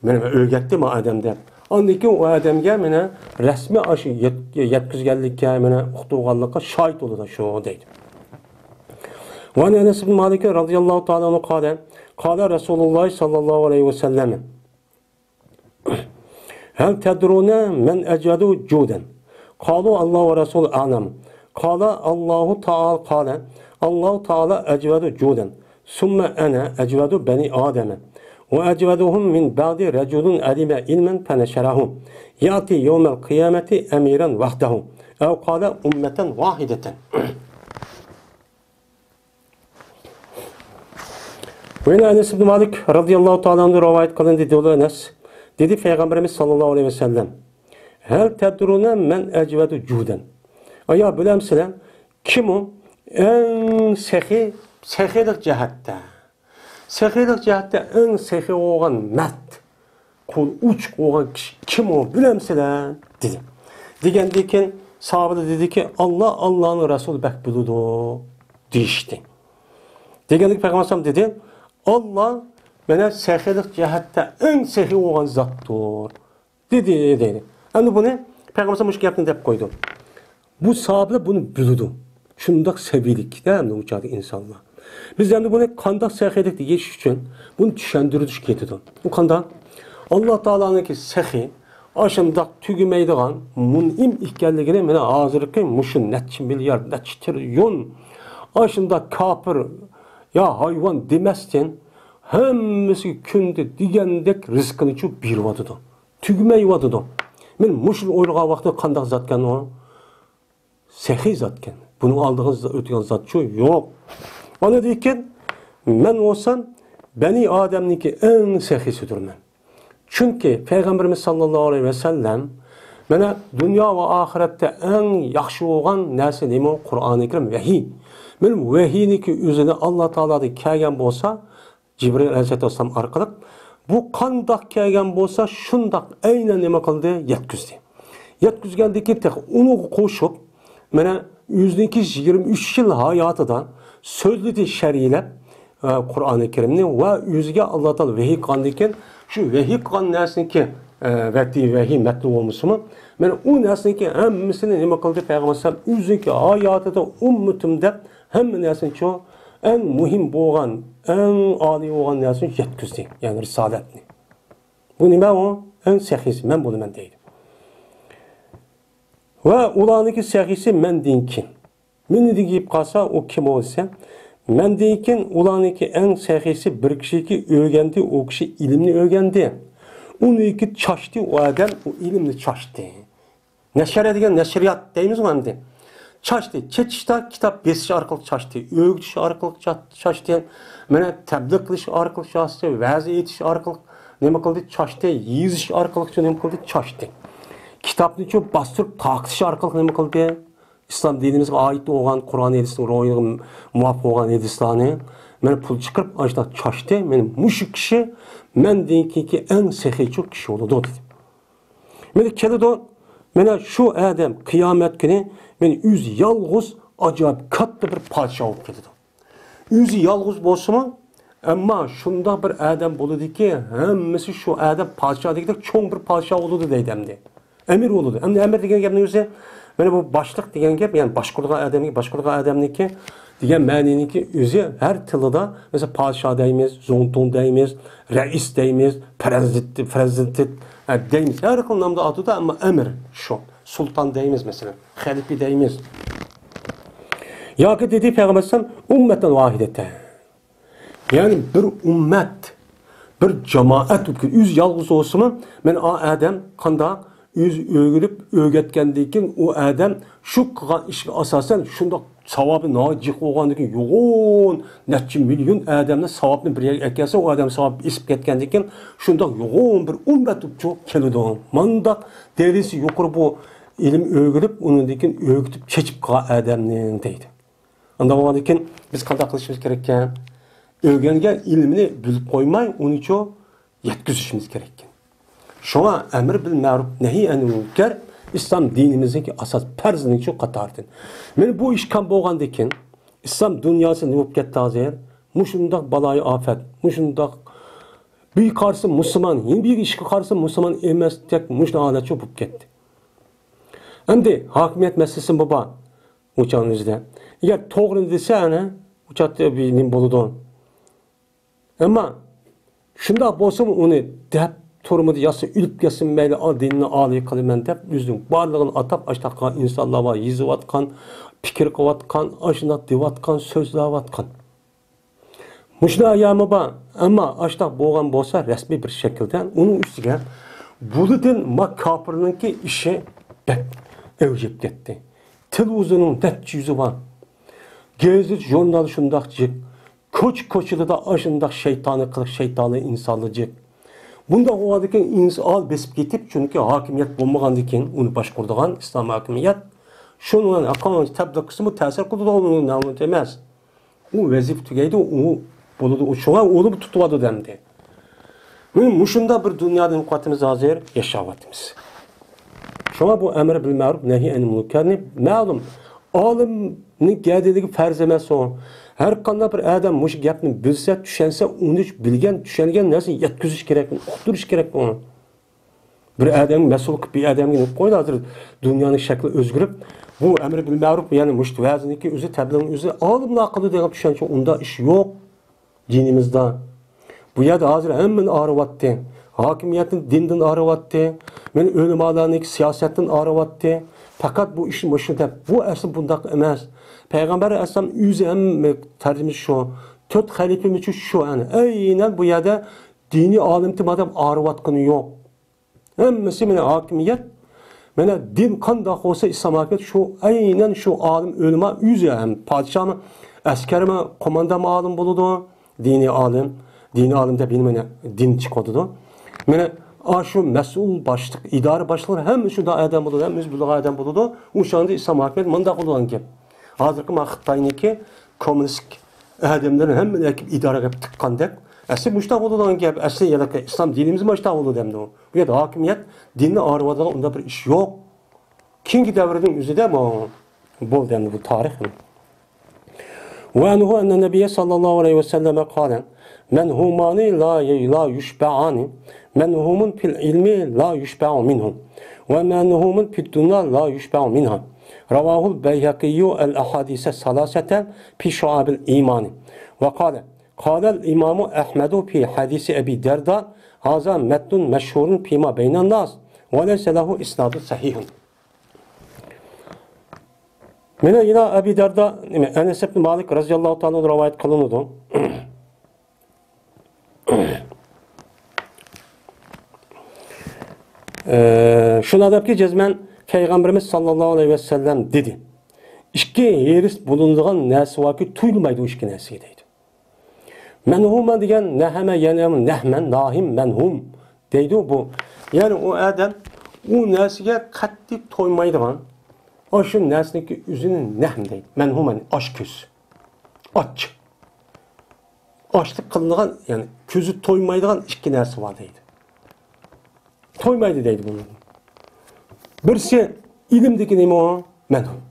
Benim öğrettim o adamda. Andaki o adamga bana resmi aşı yetkizgenlikka bana uqtuğanlıkka şahit oldu da şu deydi. Ve Enes bin Malik radıyallahu ta'ala anhu kâle Resulullah sallallahu aleyhi ve sellem hel tedrûne men ecedû cûden kâlu Allah ve Resulü a'lem kâle Allahu Teala ecvedû cûden sümme ene ecvedû beni Adem'e ve ecveduhum min ba'di reculun alime ilmen feneşerahum yati yevmel kıyameti emiren vahdehu ev kâle ummeten vahideten. Ve Enes bin Malik radıyallahu ta'ala anhu rivayet kılın dedi ola Enes. Dedi Peygamberimiz sallallahu aleyhi ve sellem. Hel tedrune men ecvedu cuden. Aya bilemsizler kim o? En sehilik cihette. Sehilik cihette en sehi olan mert. Kul uç olan kim o? Bilemsizler dedi. Digendiyken sahabe dedi ki Allah'ın Resulü bek buludu. Dişti. Digendik Peygamber dedi. Allah bana sehilik cihette en sehi olan zattır. Dedi. Yani bunu Peygamber müşkil yaptığını deyip koydu. Bu sahabeler bunu bildi. Şundak sevilik değil mi uçadı insanlar. Biz yani bunu kandak sehiyedik deyiş için bunu düşündürüdüş getidi. Bu kandak Allah Teala'nın ki sehi aşındak tügümeydiğen munim ihkelligini mene hazırlıkı muşun netçi milyar netçi trilyon aşındak kapır ya hayvan demezken hemmesi künde digendek rızkını çok bir vadıdı. Tügümey vadıdı. Men muşul oyluğa vakti kandak zatken o sehi zatken. Bunun aldığınız ötüyen zat şu yok. Ona deyken men olsam Beni Adem'ninki en sehisidir men. Çünkü Peygamberimiz sallallahu aleyhi ve sellem mene dünya ve ahirette en yaxşı olan nerse neymi o Kur'an-ı Kerim vehiy. Benim vehiyniki üzerine Allah Teala'da kelgen bolsa Cibril aleyhisselam arkalık bu kandak kelgen bolsa şundak aynen neme kıldı yetküzdü. Yetküzgendeki tek onu koşup mene 123 yıl hayatıdan sözlü şer'iyle Kur'an-ı Kerim'ni ve yüzge Allah Teala vehiy kandıyken şu vehiy kan nersindeki vehiy metni olmuş mu? Ben o nersindeki hemmisini nime kıldı Peygamber sallam yüzge hayatıda ummetimde hem nersin çoğu en muhim boğan, en âli olan nersin yetküzdü. Yani risaletni. Bu nime o? En sehisi. Ben bunu ben değilim. Ve ulanıki sehisi men dinkin. Men deyip kalsa o kim olsa men deyken ulanıki en sehisi bir kişi öğrendi, o kişi ilimni öğrendi. Onu iki çaştı, o adam o ilimni çaştı. Neşer edilen neşriyat deyimiz mi hem de? Çaştı. Çeçişte kitap besiş arkalık çaştı. Öğütüş arkalık çaştı. Mene tebliğ kılış arkalık çaştı. Vaaz etiş arkalık neme kıldı çaştı. Yiziş arkalık neme kıldı çaştı. Kitapni çok bastırıp taktiş arkalık neme kıldı. İslam dinimizge ait olan Kur'an edisinin royuğun muvaffak olan edislerini men pul çıkarıp açta çaştı. Men muşu kişi men deyinki en sehi çok kişi oldu dedi. Men keledi mena şu adam kıyamet günü men yüz yalğız acayip katlı bir padişah olup keledi. Yüz yalğız bolsa ama şunda bir adam buludu ki hemmesi şu adam padişah deyip çoğun bir padişah oldu deydemdi. Emir oldu. Hem emir degen gapni o'zi mana bu boshliq degan gap, ya'ni boshqurgan odamniki degan ma'niniki o'zi har tilida mesela podsho deymiz, zo'nton deymiz, rais deymiz, prezident deymiz. Har xil nomda atida ama emir shu. Sultan deymiz mesela, xalifa deymiz. Yoki dedi Peygamber sallam ummetten vahidete. Yani bir ummet, bir cemaat, yüz yalğız olsun men adam kanda yüz öğülüp öğretkendikin o adam şu kılan işe asasen şunda savabı nacik olgandikin yoğun neçe milyon adamın savabını bir yere ekelse o adam savab isip ketkendikin şunda yoğun bir ummet çok kelidi. Manda derisi yukarı bu ilim öğülüp onundikin öğütüp çeçip kalan adamın deydi. Anda olgandikin biz kanda kılışımız gerekken öğrengen ilmini bilip koymay onu çok yetkizişimiz gerekken. Şuna emir bil ma'ruf nehi anil münker İslam dinimizdeki asas perzinin çok katardı. Men bu iş kan bolgandikin İslam dünyası ne bolup ketdi hazır? Muşundaq balayı afet, muşundaq bir karşı Müslüman, yeni bir işe karşı Müslüman emas tek muşna halat çok bolup ketdi. Endi hakimiyet meselesi baba uçağınızda. Eğer to'g'ri desa ana uçakta bir nim boludu. Ama şunda bolsa onu dep Torumudi yası ülüp gelsin meyle dinini ağlayı kılımen dep yüzün barlığını atap açtaqan insanlar var yizivatkan, pikir kıvatkan, aşına divatkan, sözlavatkan. Muşna ayamı ba ama açtaq boğan bolsa resmi bir şekilde onun üstüge buludun makapırınınki işe bek evcip gitti. Televizonun dep yüzü var. Gezir jurnal şundaqcık, koçılı da aşındaq şeytanı kılık şeytanı insanlıcık. Bunda o adaki insan besip getip çünkü hakimiyet bulmagandikin onu başkurduğan İslam hakimiyet şunun akan tebliğ kısmı tesir kıldı da onun namı demez. O vazif tügeydi o buludu o şuna onu tutuvadı demdi. Muşunda bir dünyadan kuvvetimiz hazır yaşavatımız. Şuna bu emir bil ma'ruf nehi anil münker ma'lum alimning geldiği farz emas o. Her qanday bir adam mush gapni bilsa, tushunsa, uni bilgan, tushungan narsa yetkazish kerak, uqtirish kerak uni. Bir adam mesul qilib bir adamga qo'ydi hozir dunyoning shakli o'zgarib bu amri bil ma'ruf ya'ni musht vazniki o'zi tabliğning o'zi olimlar qildi degan tushuncha unda ish yo'q dinimizda. Bu yerda hozir hammani og'riyapti. Hokimiyatning dindan og'riyapti. Men o'limalarning siyosatdan og'riyapti. Faqat bu ish mushu deb bu asl bundaq emas. Payg'ambar alayhisalom o'zi ham tarjimasi shu. 4 xalifamiz uchun shu ani. Aynan bu yerda diniy olim demadam og'riyotgani yo'q. Hammasi mana hokimiyat, mana din qanday bo'lsa islom hokimiyat shu aynan shu olim o'lima o'zi ham podshohmi, askarmi, qo'mondon olim bo'ladi, diniy olim deb mana din chiqadi. Mana shu mas'ul boshliq, idora boshliqlari hamma shunda odam bo'ladi, hamma o'z bilgan odam bo'ladi. O'shanda islom hokimiyat menda bo'lgan gap. Hozirgi Xitoyniki kommunist adamlarni hammani idoraga tiqqandek asli müştaq olduğundan gap, asli yalaka İslam dinimiz müştaq oldu demdi o. Bu yerda hokimiyat dinni arvadığın unda bir iş yok. Keyingi davrning o'zida bo'ldi endi bu tarix. Ve anhu enne Nebiye sallallahu aleyhi ve selleme qala men humani la yushba'ani men humun fil ilmi la yushba'u minhum ve men humun fid dunya la yushba'u minha. Ravahul Beyhaqiyyu el ahadise salaseten fi şuabil imani. Ve qala قال الإمام أحمد في حديث أبي درداء هذا متن مشهور فيما بين الناس وليس له إسناد صحيح. من إلى أبي درداء أنس بن مالك رضي الله تعالى عنه رواية قلنده. Şuna da ki cezmen Peygamberimiz sallallahu aleyhi ve sellem dedi. İki yeris bulunduğun nesi var ki tuyulmaydı o iki nesiydi. Menhum degan nahama yani nahmen nahim menhum deydi bu. Yani o adam o narsaga qattiq to'ymaydigan, o shu narsaniki o'zini nahm deydi. Menhum yani osh ko'z. Och. Ochlik qilingan, yani ko'zi to'ymaydigan ikki narsa bor deydi. To'ymaydi deydi bunu. Birisi ilmdeki nima o? Menhum.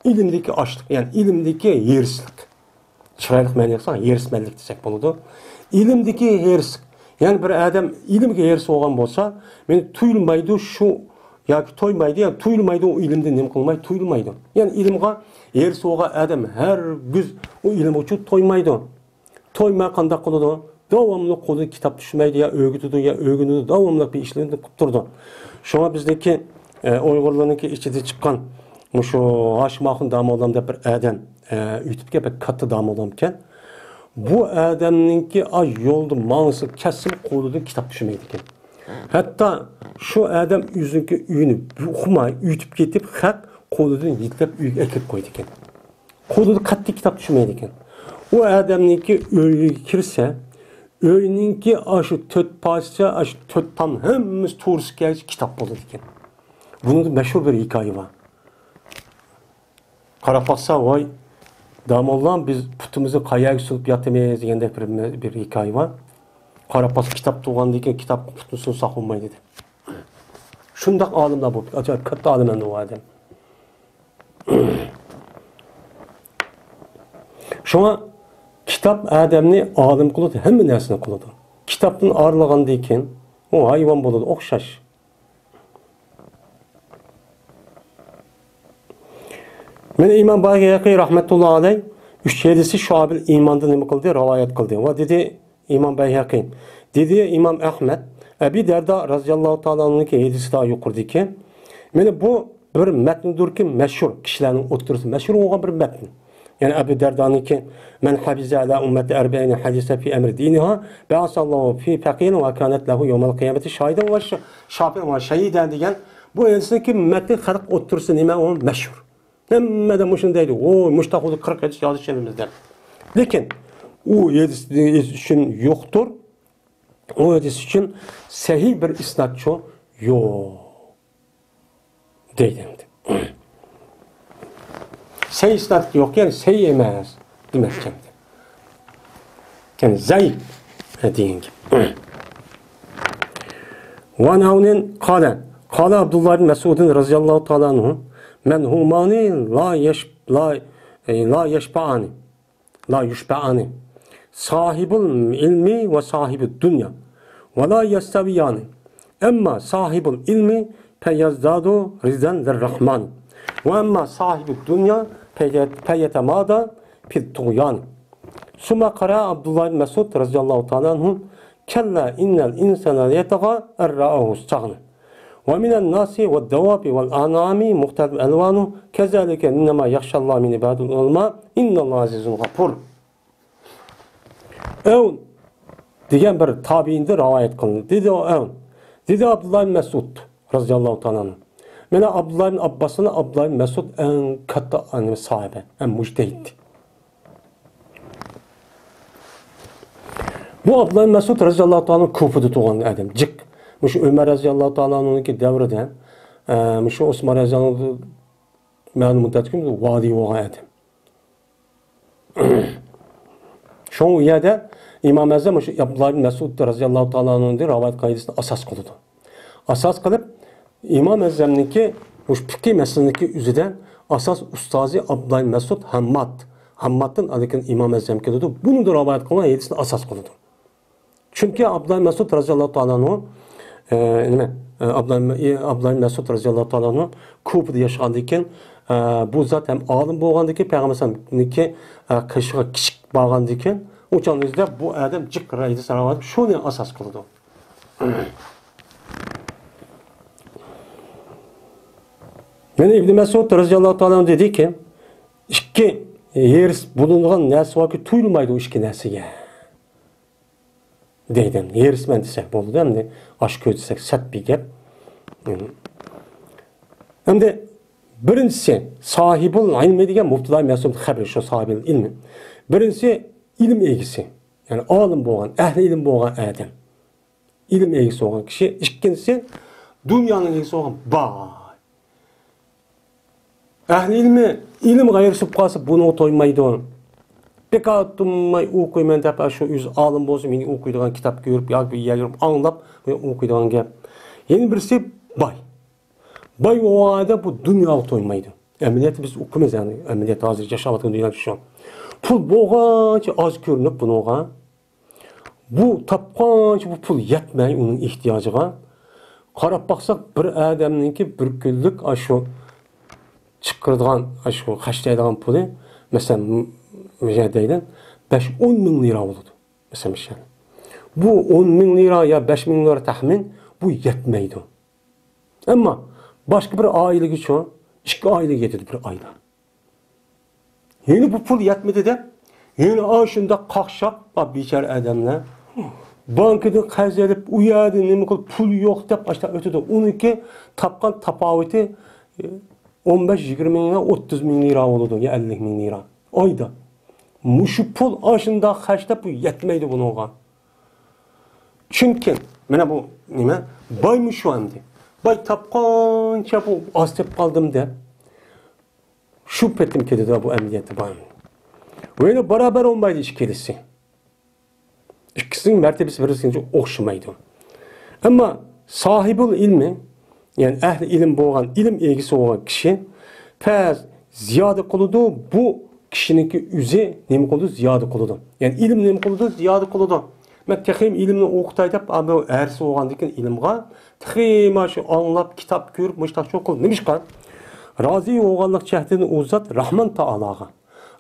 İlimdeki ochlik, yani ilmdeki yersizlik. Çıraylık məni yerismenlik desek buludu. İlimdeki yeris, yani bir adam ilimge yerisi olan bolsa, meni tuyulmaydı şu, ya ki toymaydı, ya tuyulmaydı o ilimde nem kılmaydı, tuyulmaydı. Yani ilimge yerisi olan adam her güz o ilim uçu toymaydı. Toymay qanday qılıdı? Davamlı kolu kitap düşmeydi, ya öğütüdü, ya öğünüdü, davamlı bir işlerini kıptırdı. Şuna bizdeki Uygurlarınki içinde çıkan, şu Haşim Akın Damoğlan'da bir adam, YouTube'ga bir katta dam olamken bu adamninki ay yolda mağısı kesim qo'lida kitap düşmeydi ekan. Hatta şu adam o'ziniki uyini o'qimay uytib ketib haq qo'lidan yetlab uyga akib qo'ydi ekan. Qo'lida qattiq kitap düşmeydi ekan. O adamninki uyga kirsa, uyninki shu 4 parcha, shu 4 tam hammasi to'g'risiga kitap bo'ladi ekan. Bunun meşhur bir hikoya var. Qarab baxsa voy Damollan biz putumuzu qayaga sulib yatamayız deganda bir hikoya var. Qarapas kitap tuğandan keyin kitap putunu saqlanmaydi dedi. Shundaq olimlar bo'ldi. Ajoyib katta olimlar bu odam. Shunga kitap odamni olim qiladi, hamma narsani qiladi. Kitapdan ayrılgandan keyin u hayvon bo'ladi, o'xshash. Meni İmam Bayhaqi rahmetullah aleyh 3-7'si Şuabil imanda nima qildi, rivoyat qildi. Va dedi İmam Bayhaqi, dedi İmam Ahmed, Abi Derda radhiyallohu ta'ala anhu'niki 7'si daha yuqurdiki, meni bu bir metndir ki meşhur kişilerin o'ttirisi meşhur olan bir metn. Yani Abi Derda'nınki men hafiza ala ummeti 40 hadise fi emri diniha ba'asallahu fi faqihin ve kanet lahu yawmal kıyameti şahiden ve şafin ve şehiden degan bu endisindeki metni xalq o'ttirisi nima o meşhur. Hemmeden muşun deydi. O muştakulu 40 hadis yazış elimizde. Lekin o hadis için yoktur. O hadis için sahih bir isnatçı yok. Deydi. Sahih isnat yok yani sahih emez demek kendi. Yani zayıf deyin gibi. Ve navnin kâle Abdullah bin Mesud'un razıyallahu ta'ala anhu men humani la yushba'ani sahibul ilmi ve sahibul dünya ve la yastaviyani Emma sahibul ilmi feyazdadu rizdan lirrahman. Ve emma sahibul dünya feyetemada fil tuğyan. Suma kara Abdullah bin Mesud radıyallahu ta'ala anhu kella innel insana yetaga erra'ahu stağne. Ve minen nasi ve devabi vel anami muhtelif elvanu kezalike innema yakşallah min ibadul ulma innallahu azizun gafur. Ev degan bir tabiindir rivayet qilindi. Dedi o ev. Dedi Abdullah bin Mesud radıyallahu ta'ala. Mana Abdullah bin Abbas'ın Abdullah bin Mesud en katta sahibi, en mujtehid. Bu Abdullah bin Mesud radıyallahu ta'ala Kufa'da doğan adam. Cik. Şu Ömer radıyallahu ta'ala'nınki devrede, şu Osman radıyallahu ma'lum müddetkim vadi olan adam. Şu yerde İmam Azam şu Abdullah bin Mesud radıyallahu ta'ala'nın rivayet kaydısını asas kıldı. Asas kılıp İmam Azam'ınki bu fikir meselindeki üzerinde asas ustazı Abdullah bin Mesud Hammad'ın adıkın İmam Azam kıldı. Bunu da rivayet kılan hadisini asas kıldı. Çünkü Abdullah bin Mesud radıyallahu ta'ala'nın Abdullah bin Mesud radıyallahu ta'ala'nın Kufa'da yaşandıyken bu zaten alim bolğandaki Peygamber'ninki kışığa kiçik bağlandıyken o canlıda bu adam cik raydı saravat şunu asas kıldı. Yani İbn Mesud radıyallahu ta'ala dedi ki iki yer bulunduğun nersi var ki tuyulmaydı o iki nersiye. Deyden yerismen desek boldu hem de aşk ödesek sert bir gap. Hem de birincisi sahibul ilmi degan Muftulay Mesud xabar şu sahibul ilmi. Birincisi ilim egisi. Yani alim bolgan, ehli ilim bolgan adam. İlim egisi olan kişi. İkincisi dünyanın egisi olan bay. Ehli ilmi ilim gayırışıp kalsa bunu toymaydı. Pek atılmay okuyman dep şu yüz alim bolsun meni okuyduğun kitap görüp ya bir yer anlap okuyduğun gap. Yeni birisi bay. Bay o arada bu dünya toymaydı. Emniyet biz okumayız yani. Emniyet hazır yaşavatın dünya şu. Pul boğaç az görünüp bunuğa. Bu tapqanç bu pul yetmey onun ihtiyacıga. Qarap baksak bir adamninki bir günlük aşu çıkırdıgan aşu haşlaydigan pulu mesela müjadeyden 5-10 min lira oldu. Mesela bu 10 min lira ya 5 min lira tahmin bu yetmeydi. Ama başka bir aile şu 2 aile getirdi bir ayda. Yeni bu pul yetmedi de yeni aşında kalkşap biçare adamlar bankadan qarz edip uyadı nima qilib pul yo'q deb başta ötedi. Onunki tapqan tapaviti 15-20 ming 30 ming lira oldu ya 50 ming lira. Ayda. Muşu pul aşında xərcləb bu yetmeydi bununla. Çünkü mana bu nima baymış şu anda. Bay tapqancha bu az deb qaldım deb şu petim kedi bu emniyeti bay. Öyle beraber olmaydı ikilisi. İkisinin mertebesi birisine oxşamaydı. Ama sahibul ilmi yani ehli ilim bolğan, ilim egisi olan kişi tez ziyade qılıdı bu kişininki üzü nemi qılıdı ziyade qılıdı. Yani ilim nemi qılıdı ziyade qılıdı. Men texim ilimni oqutay deb abi ersi olgandan ilimga texim şu anlap kitap görüp müştaq çok qıldı. Nimişqa? Razi olganlık cəhdini uzat Rahman Taalaga.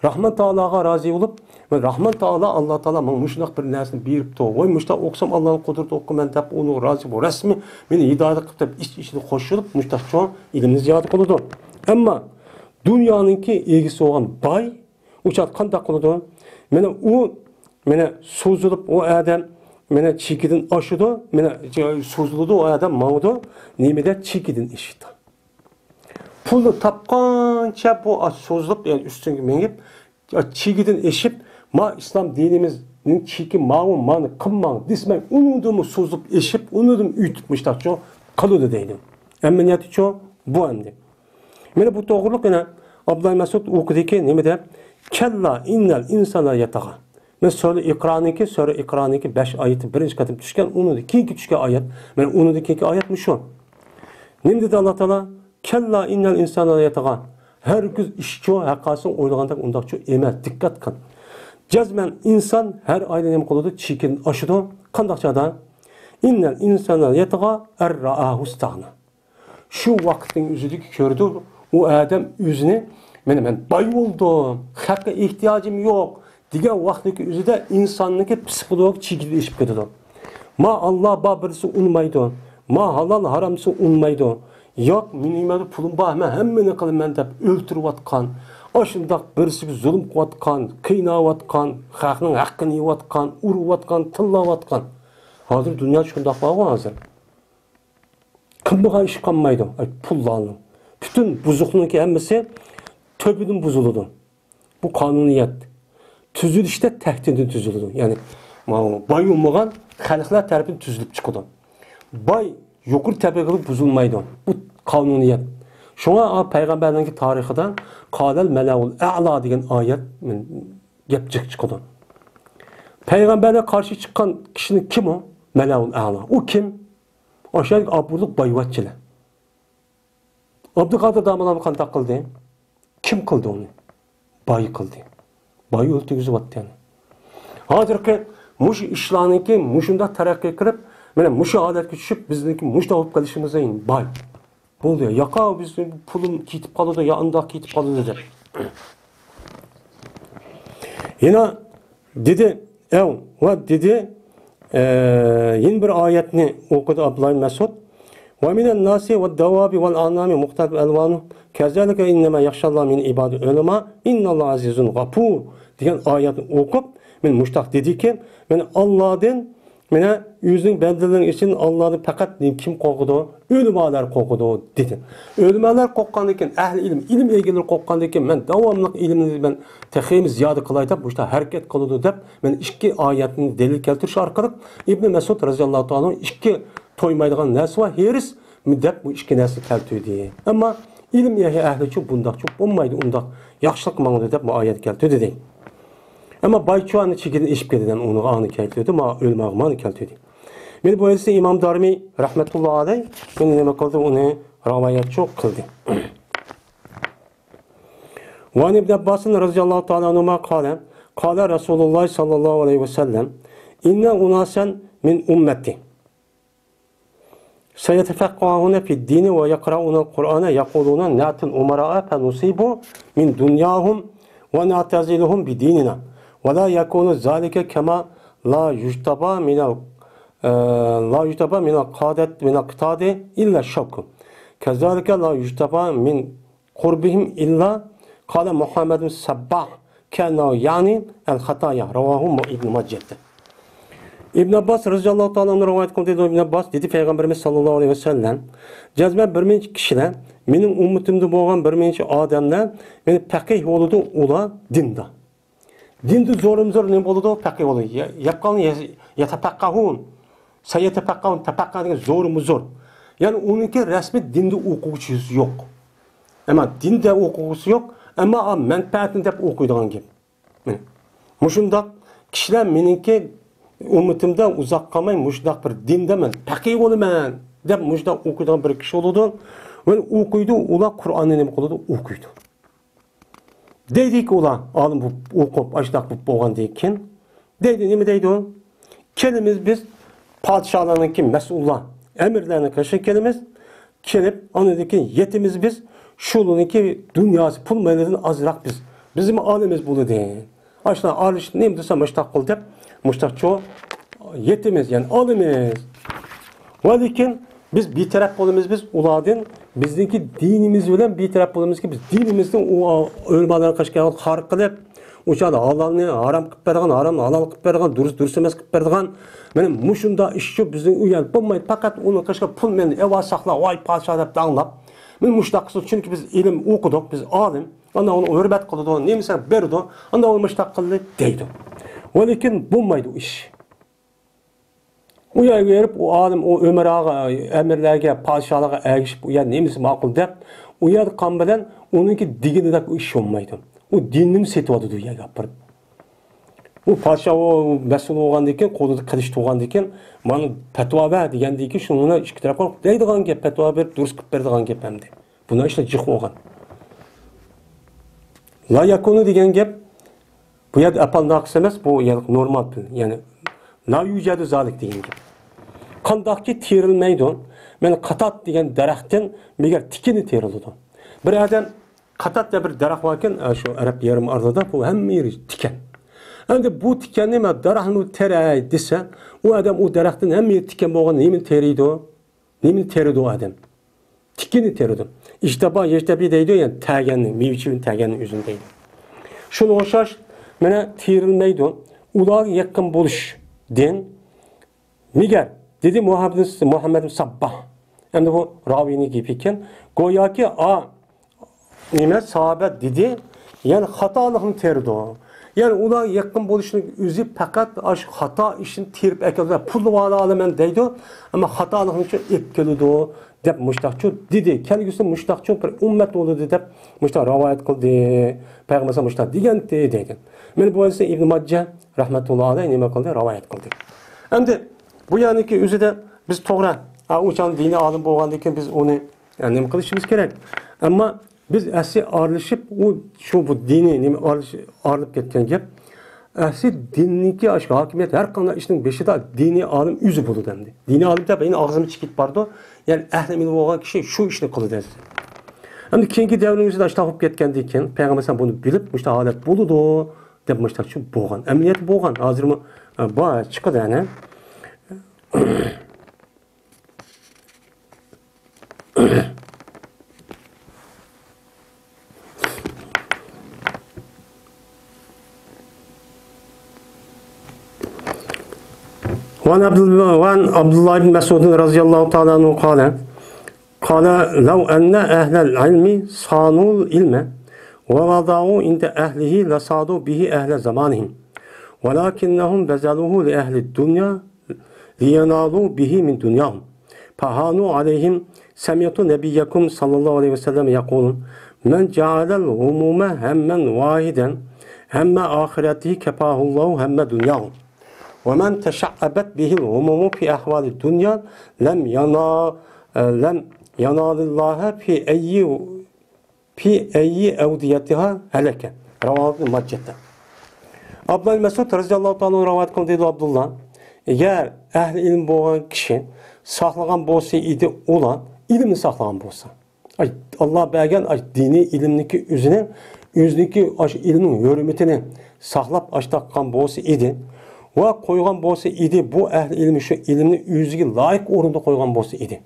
Rahman Taalaga razi olup Rahman Taala Allah Taala men müşnaq bir narsani beripti. Voy müştaq oqsam Allah'ın kudreti okuman deb onu razi bu resmi meni hidayet qilib deb iç-içini qo'shilib müştaq şu ilimni ziyade qılıdı. Ama dünyanınki egisi olan bay uçat qandaq qılıdı? Meni o meni so'zilib o adam meni chekidin oshidi, meni so'zildi o adam mavdu nimada chekidin eshitdi. Pulni tapqancha bu so'zilib yani üstünge mengib chekidin eshib ma islom dinimizning cheki ma'lum mani qilmang desmang unudimi so'zilib eshib unudim uytib mushtaqcho qiludi deydi. Emniyati cho bu endi. Meni bu to'g'riliq yana Abdullah Mesud o'qidiki nimada kalla innal insana yataqa. Men Sura İkra'nınki 5 ayeti birinci katım düşken, onu da kinki düşken ayet. Men onu da kinki ayet mi şu? Ne dedi Allah Teala? Kella innal insana yataqa. Her gün işçi hakkasını oylaganda undaqçı emez. Dikkat qil. Cazmen insan her ayda nem qılıdı? Çikin aşıdı. Qandaq çağda? İnnel insana yetga erra'ahu stagna. Şu vaktin üzüdük gördü o adam yüzünü ben bay oldum. Hakka ihtiyacım yok. Digen vaktdeki üzüde insanlık psikolojik çizgide işip gidiyor. Ma Allah babırsı unmaydı. Ma halal haramsı unmaydı. Yok minimum pulum var men hemmeni kılım dep öldürüp atkan. Aşındak birisi bir zulüm qıvatkan, kıynap atkan, halkın hakkını yiyip atkan, urup atkan, tillap atkan. Hazır dünya şundaq var hazır. Kim buğa iş kalmaydı? Pullanın. Bütün buzukluğunki hemmesi töbüdün buzuludu. Bu kanuniyet. Tüzülüşte tehdidin tüzülüdü. Yani bay olmagan halklar tarafından tüzülüp çıkıdı. Bay yukarı tabakalı buzulmaydı. Bu kanuniyet. Şuna Peygamberlerin tarihinden "Kâlel melâul a'lâ" degan ayet gepcik çıkıdı. Peygamberle karşı çıkan kişinin kim o? Melâul a'lâ. O kim? Aşağı aburluk bayvatçılar. Abdülkadir Damalamı kantak kıldı. Kim kıldı onu? Bay kıldı. Bayı öldürgüzüp attı yani. Hazırki muş işlanınki muşunda terakki kırıp muşu aletke düşüp bizdeki muşda olup kalışımıza in. Bay. Bu oluyor. Yaka bizim pulum kitip kalıdı ya anda kitip kalıdı der. Yine dedi dedi yeni bir ayetini okudu Abdullah Mesud. وَمِنَ النَّاسِ وَالدَّوَابِ وَالْاَنَامِ مُخْتَلِفْ اَلْوَانُ كَذَلِكَ اِنَّمَا يَخْشَى اللّٰهَ مِنْ اِبَادِ الْعُلَمَا اِنَّ اللّٰهَ عَزِيزٌ غَفُورٌ diyen ayetini okup muştak dedi ki Allah'dan yüzün beldilerin için Allah'ın fakat kim kokudu? Ölümalar kokudu dedi. Ölümalar kokkandıkken ehli ilim ilgileri kokkandıkken ben devamlı ilimini ben tehimi ziyade kılaydı. Bu işte hareket kılıdı dep ben iki ayetini delil keltiriş arkalık İbn Mesud radıyallahu ta'ala iki toymaydigan narsa var. Heris dep bu iki narsa keltiriyor diye. Ama ilim ehli çok bundak çok olmaydı undak. Yaxşılık manıdı dep bu ayet keltiriyor dedi. Ama bayçuanı çekilin işip gedilen onu anı keltiriyordu ama ölmağımı anı keltiriyordu. Beni bu hadisi İmam Darimi rahmetullahi aleyh beni neme kıldı onu ravayet çok kıldı. Van İbn Abbas'ın radıyallahu ta'ala anhuma kâle Resulullah sallallahu aleyhi ve sellem inne unasen min ümmeti seyetefekkâhune fid dini ve yakra'unel Kur'an'e yakulûne nâtil umarâ'a fe nusibu min dünyâhum ve nâteziluhum bi dinina. ولا يكون ذلك كما لا يجتبى من القتاد إلا الشوك كذلك لا يجتبى من قربهم إلا قال محمد الصباح كان يعني الخطايا رواه ابن ماجه. İbn Abbas radıyallahu ta'ala'nın rivayet kıldığı İbn Abbas dedi Peygamberimiz sallallahu aleyhi ve sellem cazme bir minci kişiler benim ummetimde boğan bir minci adamlar beni pekih oludu ula dinda. Dinde zorum ne boludu? Pekih oludu. Yapkan yatapakkahun. Sayatapakkahun. Tapakka degan zor. Yani onunki resmi dinde okuvchisi yok. Ama dinde okuvchisi yok. Ama menfaatini dep okuydigan gap. Mushundaq kishilar meninki ummetimden uzak kalmay mushundaq bir dinde men pekih olaman deb mushundaq okuydigan bir kishi oludu. Ve okuydu. Ular Kur'an'ı nima qiladi? Okuydu. Deydik ulan, alın bu okup açlak bu boğan deyken. Deydi, ne deydi o? Kelimiz biz padişahlarının kim? Mesulullah. Emirlerine karşı kelimiz. Kelip, anladaki yetimiz biz. Şulunun ki dünyası, pul meylerin azırak biz. Bizim alimiz bunu değil. Açlak, alış, neyim desem müştak kıl deyip. Müştak çoğu yetimiz, yani alimiz. Velikin biz bir taraf olumuz biz uladın. Bizdeki dinimiz bilen bir taraf olumuz ki biz dinimizden o ölmeden kaçkan harık kılıp uçada Allah'ını haram kılıp bergen, haram halal kılıp bergen, dürüst emas kılıp bergen. Benim muşunda işçi bizden uyan bulmaydı. Fakat onu kaçkan pul men eva sakla, vay padişah dep anlap. Men muştaksı çünkü biz ilim okuduk, biz alim. Onda onu hürmet kıldı, neyse berdi. Onda onu muştak kıldı deydi. Velikin bulmaydı o iş. Uya verip o alim o Ömer ağa emirlerge padişahlığa erişip uya nemisi makul dep uya kan bilen onunki diginde o iş olmaydı. O dinini setvadı uya yapırıp. O padişah o mesul olgandayken kolunda kılıç tuğandayken bana petva ver degandayken şununa iki tarafı deydigan gap petva berip durus kılıp berdigan gap hemdi. Buna işte jıq olgan. La yakunu degen gap bu yer apal naqs emas, bu yer normal yani la yücədi zalik deyin ki. qandaqki terilmaydi. Men qatat degan daraxtdan megar tikini teriladi. Bir adam qatat deb bir daraxt bor ekan, shu Arab yarim orolida bu hamma yeri tikan. Endi bu tikanni men daraxtni teray desa, u adam u daraxtdan hamma yeri tikan bo'lgan nimani teriydi? Nimani teridi u adam? Tikini teridi. İşte deydi, yani təgənni, mevçinin təgənni üzün deydi. Şunu oxşaş, mənə terilməydi. Ular yaxın buluş den. Nigar, dedi Muhammed Sabbah. Hem de bu ravini gibi iken. Goya ki, nime sahabe dedi, yani hatalıqını teridi o. Yani ular yakın buluşunu üzüp fakat hata işini terip ekliyor. Pullu vada alamən deydi, ama hatalıqını için ekliyordu o. Dep müştaqçı dedi. Kelgüsü müştaqçı bir ümmet oldu dep müştaq rivayet kıldı. Peygamber müştaq degan deydi. Men bu ise İbn Majah rahmetullahi aleyh nima qildi? Rivayet kıldı. Endi bu yani ki özü de biz to'g'ri, o'shan dini olim bo'lgandan keyin biz onu yani nima qilishimiz kerak. Ammo biz asli aralashib şu bu dini nima arilib ketgan gap. Asli dinniki aşk hakimiyet her qanday ishning beshida dini olim o'zi bo'ladi endi. Dini olim deb meni og'zimni chikib bordi. Yani ehli ilmi bo'lgan kishi shu ishni qildi. Endi keyingi davrimizda ashta bo'lib ketgandan keyin payg'ambar buni bilib, mushta holat bo'ldi deb mushtachi bo'lgan. Amaliyat bo'lgan. Hozirmi bor chiqadi ana. وعن عبد الله بن مسعود رضي الله تعالى عنه قال لو أن أهل العلم صانوا العلم ووضعوا عند أهله لصادوا به أهل زمانهم ولكنهم بذلوه لأهل الدنيا لينالوا به من دنياهم فهانوا عليهم. سمعت نبيكم صلى الله عليه وسلم يقول من جعل الهموم هما واحدا هم آخرته كفاه الله هم دنياه ومن تشعبت به الهموم في أحوال الدنيا لم ينال الله في أي أوديتها هلك. رواه Majah. Abdullah Mesud radıyallahu ta'ala rivayet kıldı dedi Abdullah. Eğer ehli ilim bo'lgan kishi saqlagan bo'lsa edi ular ilmni saqlagan bo'lsa. Allah bergan dini ilmniki o'ziniki ilmning hurmatini saqlab taqqan bo'lsa edi. Va qo'ygan bo'lsa edi bu ahli ilmi shu ilmni o'ziga loyiq o'rinda qo'ygan bo'lsa edi.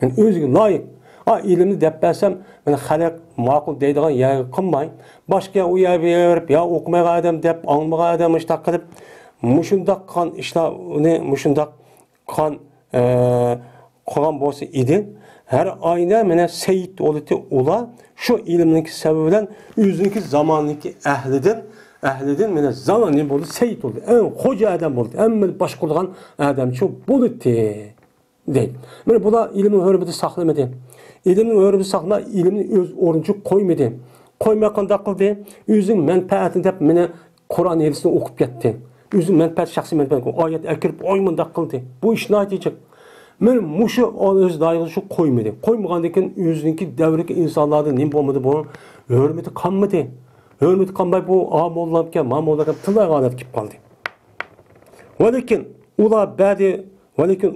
Men o'ziga loyiq ilmni deb bersam, men xalq ma'qul deydigan yerga qilmay, boshqa u yerga berib, yo o'qimagan odam deb, angmagan odam ishtaq qilib, mushundaq qon ishlarni mushundaq qon qilgan bo'lsa edi. Her ayna mena Sayyid oliti ular shu ilmniki sababidan o'ziniki zamoniki ahlidan mena zaman ne bo'ldi? Sayyid oldu. En xo'ja adam bo'ldi. Hamma bosh qilgan adam shu bo'ldi deydi. Mana bular ilmning hurmatini saqlamadi. Ilmning hurmatini saqla, ilmni o'z o'rniga qo'ymadi. Qo'ymay qanday qildi? O'zing manfaatini deb meni Qur'on hadisini o'qib ketdi. O'zing manfaat shaxsiy manfaat oyat akirib o'ymanda qildi. Bu ish natija. Men muşu o'z dayg'ini shu qo'ymadi. Qo'ymagandan keyin o'ziniki davrdagi insonlarning nim bo'lmadi bu? Hurmati qolmadi. Hürmet kanbay bu ağamollarken, mamollarken tılay alet kip kaldı. Velikin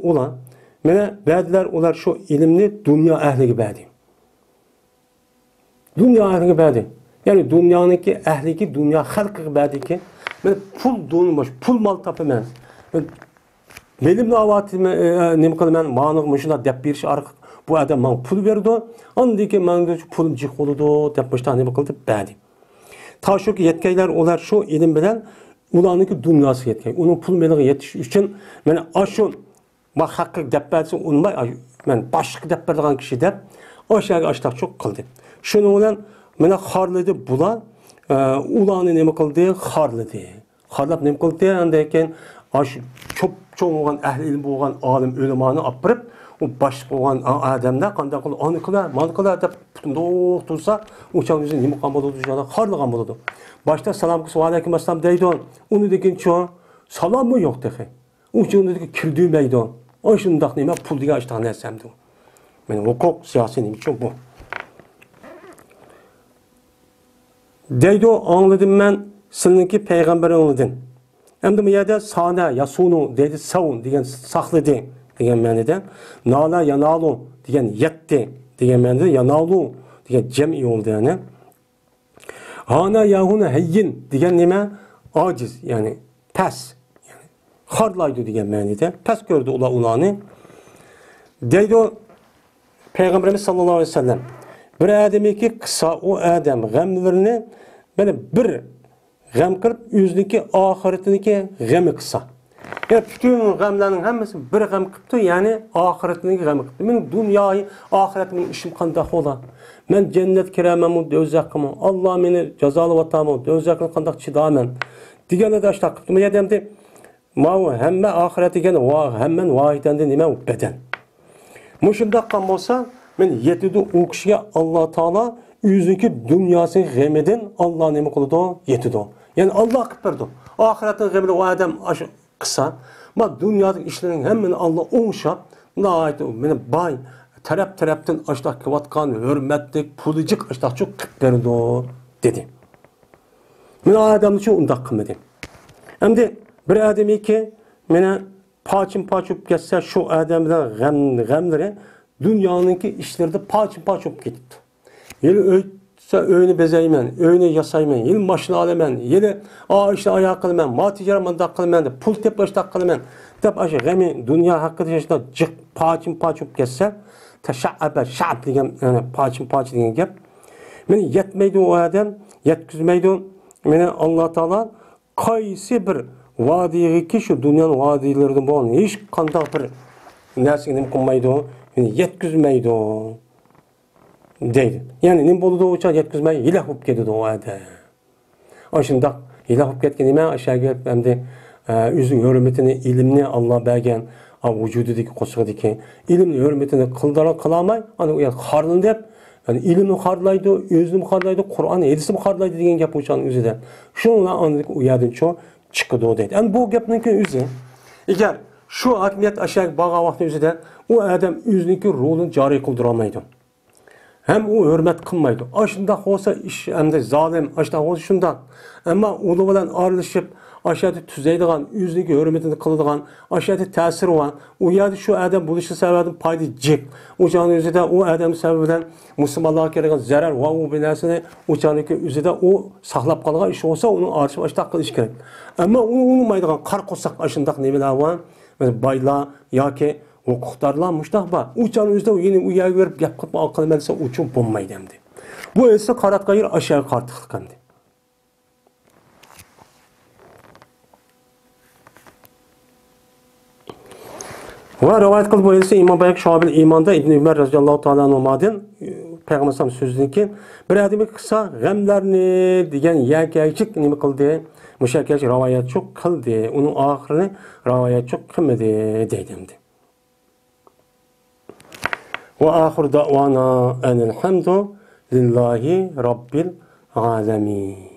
ula mene badiler ular şu ilimni dünya ehli badi. Dünya ehli badi. Yani dünyanınki ehli dünya halkı badi ki men pul donmuş, pul mal tapımen. Belimle avatime nem kılmen manık muşuna dep bir şey arık bu adam man pul verdi. Andaki man pulum cik oldu dep baştan nem kıldı badi. Ta şu ki yetkililer olar şu ilim bilen ulanınki dünyası yetkili. Onun pul meliği yetiş için men aşun bak hakkı deppersin unmay men başlık depperdiğin kişi dep aşağı açtak çok kıldı. Şunu olan mene harladı bula ulanı nemi kıldı harladı. Harlap nemi kıldı andayken aş çok olan ehli ilim olan alim ulemanı apırıp o başlık olan adamda qanday qilib onu qilar, mal qilar deb putundoq tursa, o'shan o'zi nima qilgan bo'ladi, o'sha xorlagan bo'ladi. Boshda salom qilib, va alaykum assalom deydi. Uni degancha salommi yo'q dedi. O'shundagi kirdirmaydi. O'shundaq nima pul degan ishdan narsamdi. Men huquq siyosiy nima uchun bu? Deydi, angladim men sizniki payg'ambaringizni. Endi bu yerda sana yasunu dedi savun degan saqladi degan ma'noda, nala yanalu degan yetdi degan ma'noda yanalu degan jam'i bo'ldi yani. Hana yahuna hayyin degan nima? Ojiz, ya'ni pas. Yani xorlaydi degan ma'noda. Pas ko'rdi ularni. Deydi Peygamberimiz sallallohu alayhi vasallam. Bir adamiki qissa o adam g'amlarini mana bir g'am qilib o'ziniki oxiratiniki g'ami qilsa. Yani bütün g'amlarning hammasi bir g'am qilibdi, ya'ni oxiratiniki g'ami qilibdi. Men dunyoyi oxiratining ishim qanday bo'la? Men jannat kiramanmi, do'zaxmi? Alloh meni jazolayotami, do'zaxga qanday chidaman? Deganida ashta qilibdi. Men aytdim, "Mau hamma oxiratiga va hamman vohidanda nima badan." Mushundaq qilgan bo'lsa, men yetidi u kishiga Alloh taolo o'ziniki dunyosining g'amidan Alloh nima qildi? Yetidi. Ya'ni Alloh qilib berdi. Oxiratning g'amini u odam qilsa, ma dunyodagi ishlarning hammani Alloh o'ngshab, nayt meni boy tarafdan ashtaq qilayotgan hurmatli pulijiq ashtaqchi qilib berdi dedi. Men odamni shu undaq qilmadim. Endi bir odamiki meni paçim ketsa şu adamlar g'amlari dunyoningki ishlarda paçim bo'lib ketdi. Yili o'tsa uyni bezayman, uyni yasayman, yil mashina olaman, yili ishni oyoq qilaman, motijara mundaq qilaman deb pul teplashda qilaman deb o'sha g'ami dunyo haqida yashashda jiq paçim bo'lib ketsa, tasha'aba sha'b degan yani paçim degan gap. Meni yetmaydi u odam, yetkazmaydi. Meni Alloh taolo qaysi bir vadiyeki şu dünyanın vadilerinden bu hiç kandak bir nersini qilmaydi, yetkizmaydi deydi. Yani nim bo'ldi ucha yetkizmay ilah bo'lib ketdi o adam. Oshundaq ilah bo'lib ketgan nima aşağıya endi o'zining hurmatini, ilmni Alloh bergan, vujudidagi qo'shig'idagi ilmni hurmatini qilolmay, ana u xorlin deb, yani ilmni xorlaydi, o'zini xorlaydi, Qur'on hadisni xorlaydi degan gap o'shaning o'zida. Shundan anlik u yerdan chiqdi deydi. Yani bu gapning o'zi agar shu hakimiyat aşağı bağa vaqtni o'zida u odam o'ziniki rolini joriy qildira olmaydi. Hem u hurmat qilmaydi. Ashunda bo'lsa ish endi zolim, ashunda bo'lsa shundoq. Ammo uni bilan aralashib, ashada tuzaydigan, o'ziniki hurmatini qiladigan, ashada ta'siri bor. U yerda shu odam bo'lishi sababidan foyda jiq. O'shaning o'zida u odam sababidan musulmonlarga kelgan zarar va u binasini o'shaniki o'zida u saqlab qolgan ish bo'lsa, uni arshib ashta qilish kerak. Ammo u olmaydigan qarqo'saq ashundaq nimalar bor. Baylar yoki huquqdorlar mushtaq bor. O'shaning o'zida yeni u yerga berib gap qilib aqlmansa uchun bo'lmaydi endi. Bu esa qaratqayir aşağı qartiqlik qildi. Va rivoyat qilib bo'lsa Imom Bayhaqi Shobil Iymonda Ibn Umar roziyallohu taolo anhudan Payg'ambar so'zidan keyin bir odam qilsa g'amlarni degan yakaychik nima qildi? Mushakkash rivoyatchi qildi. Uning oxirini rivoyatchi qilmadi deydi. Va oxir da'wana alhamdu lillahi robbil alamin.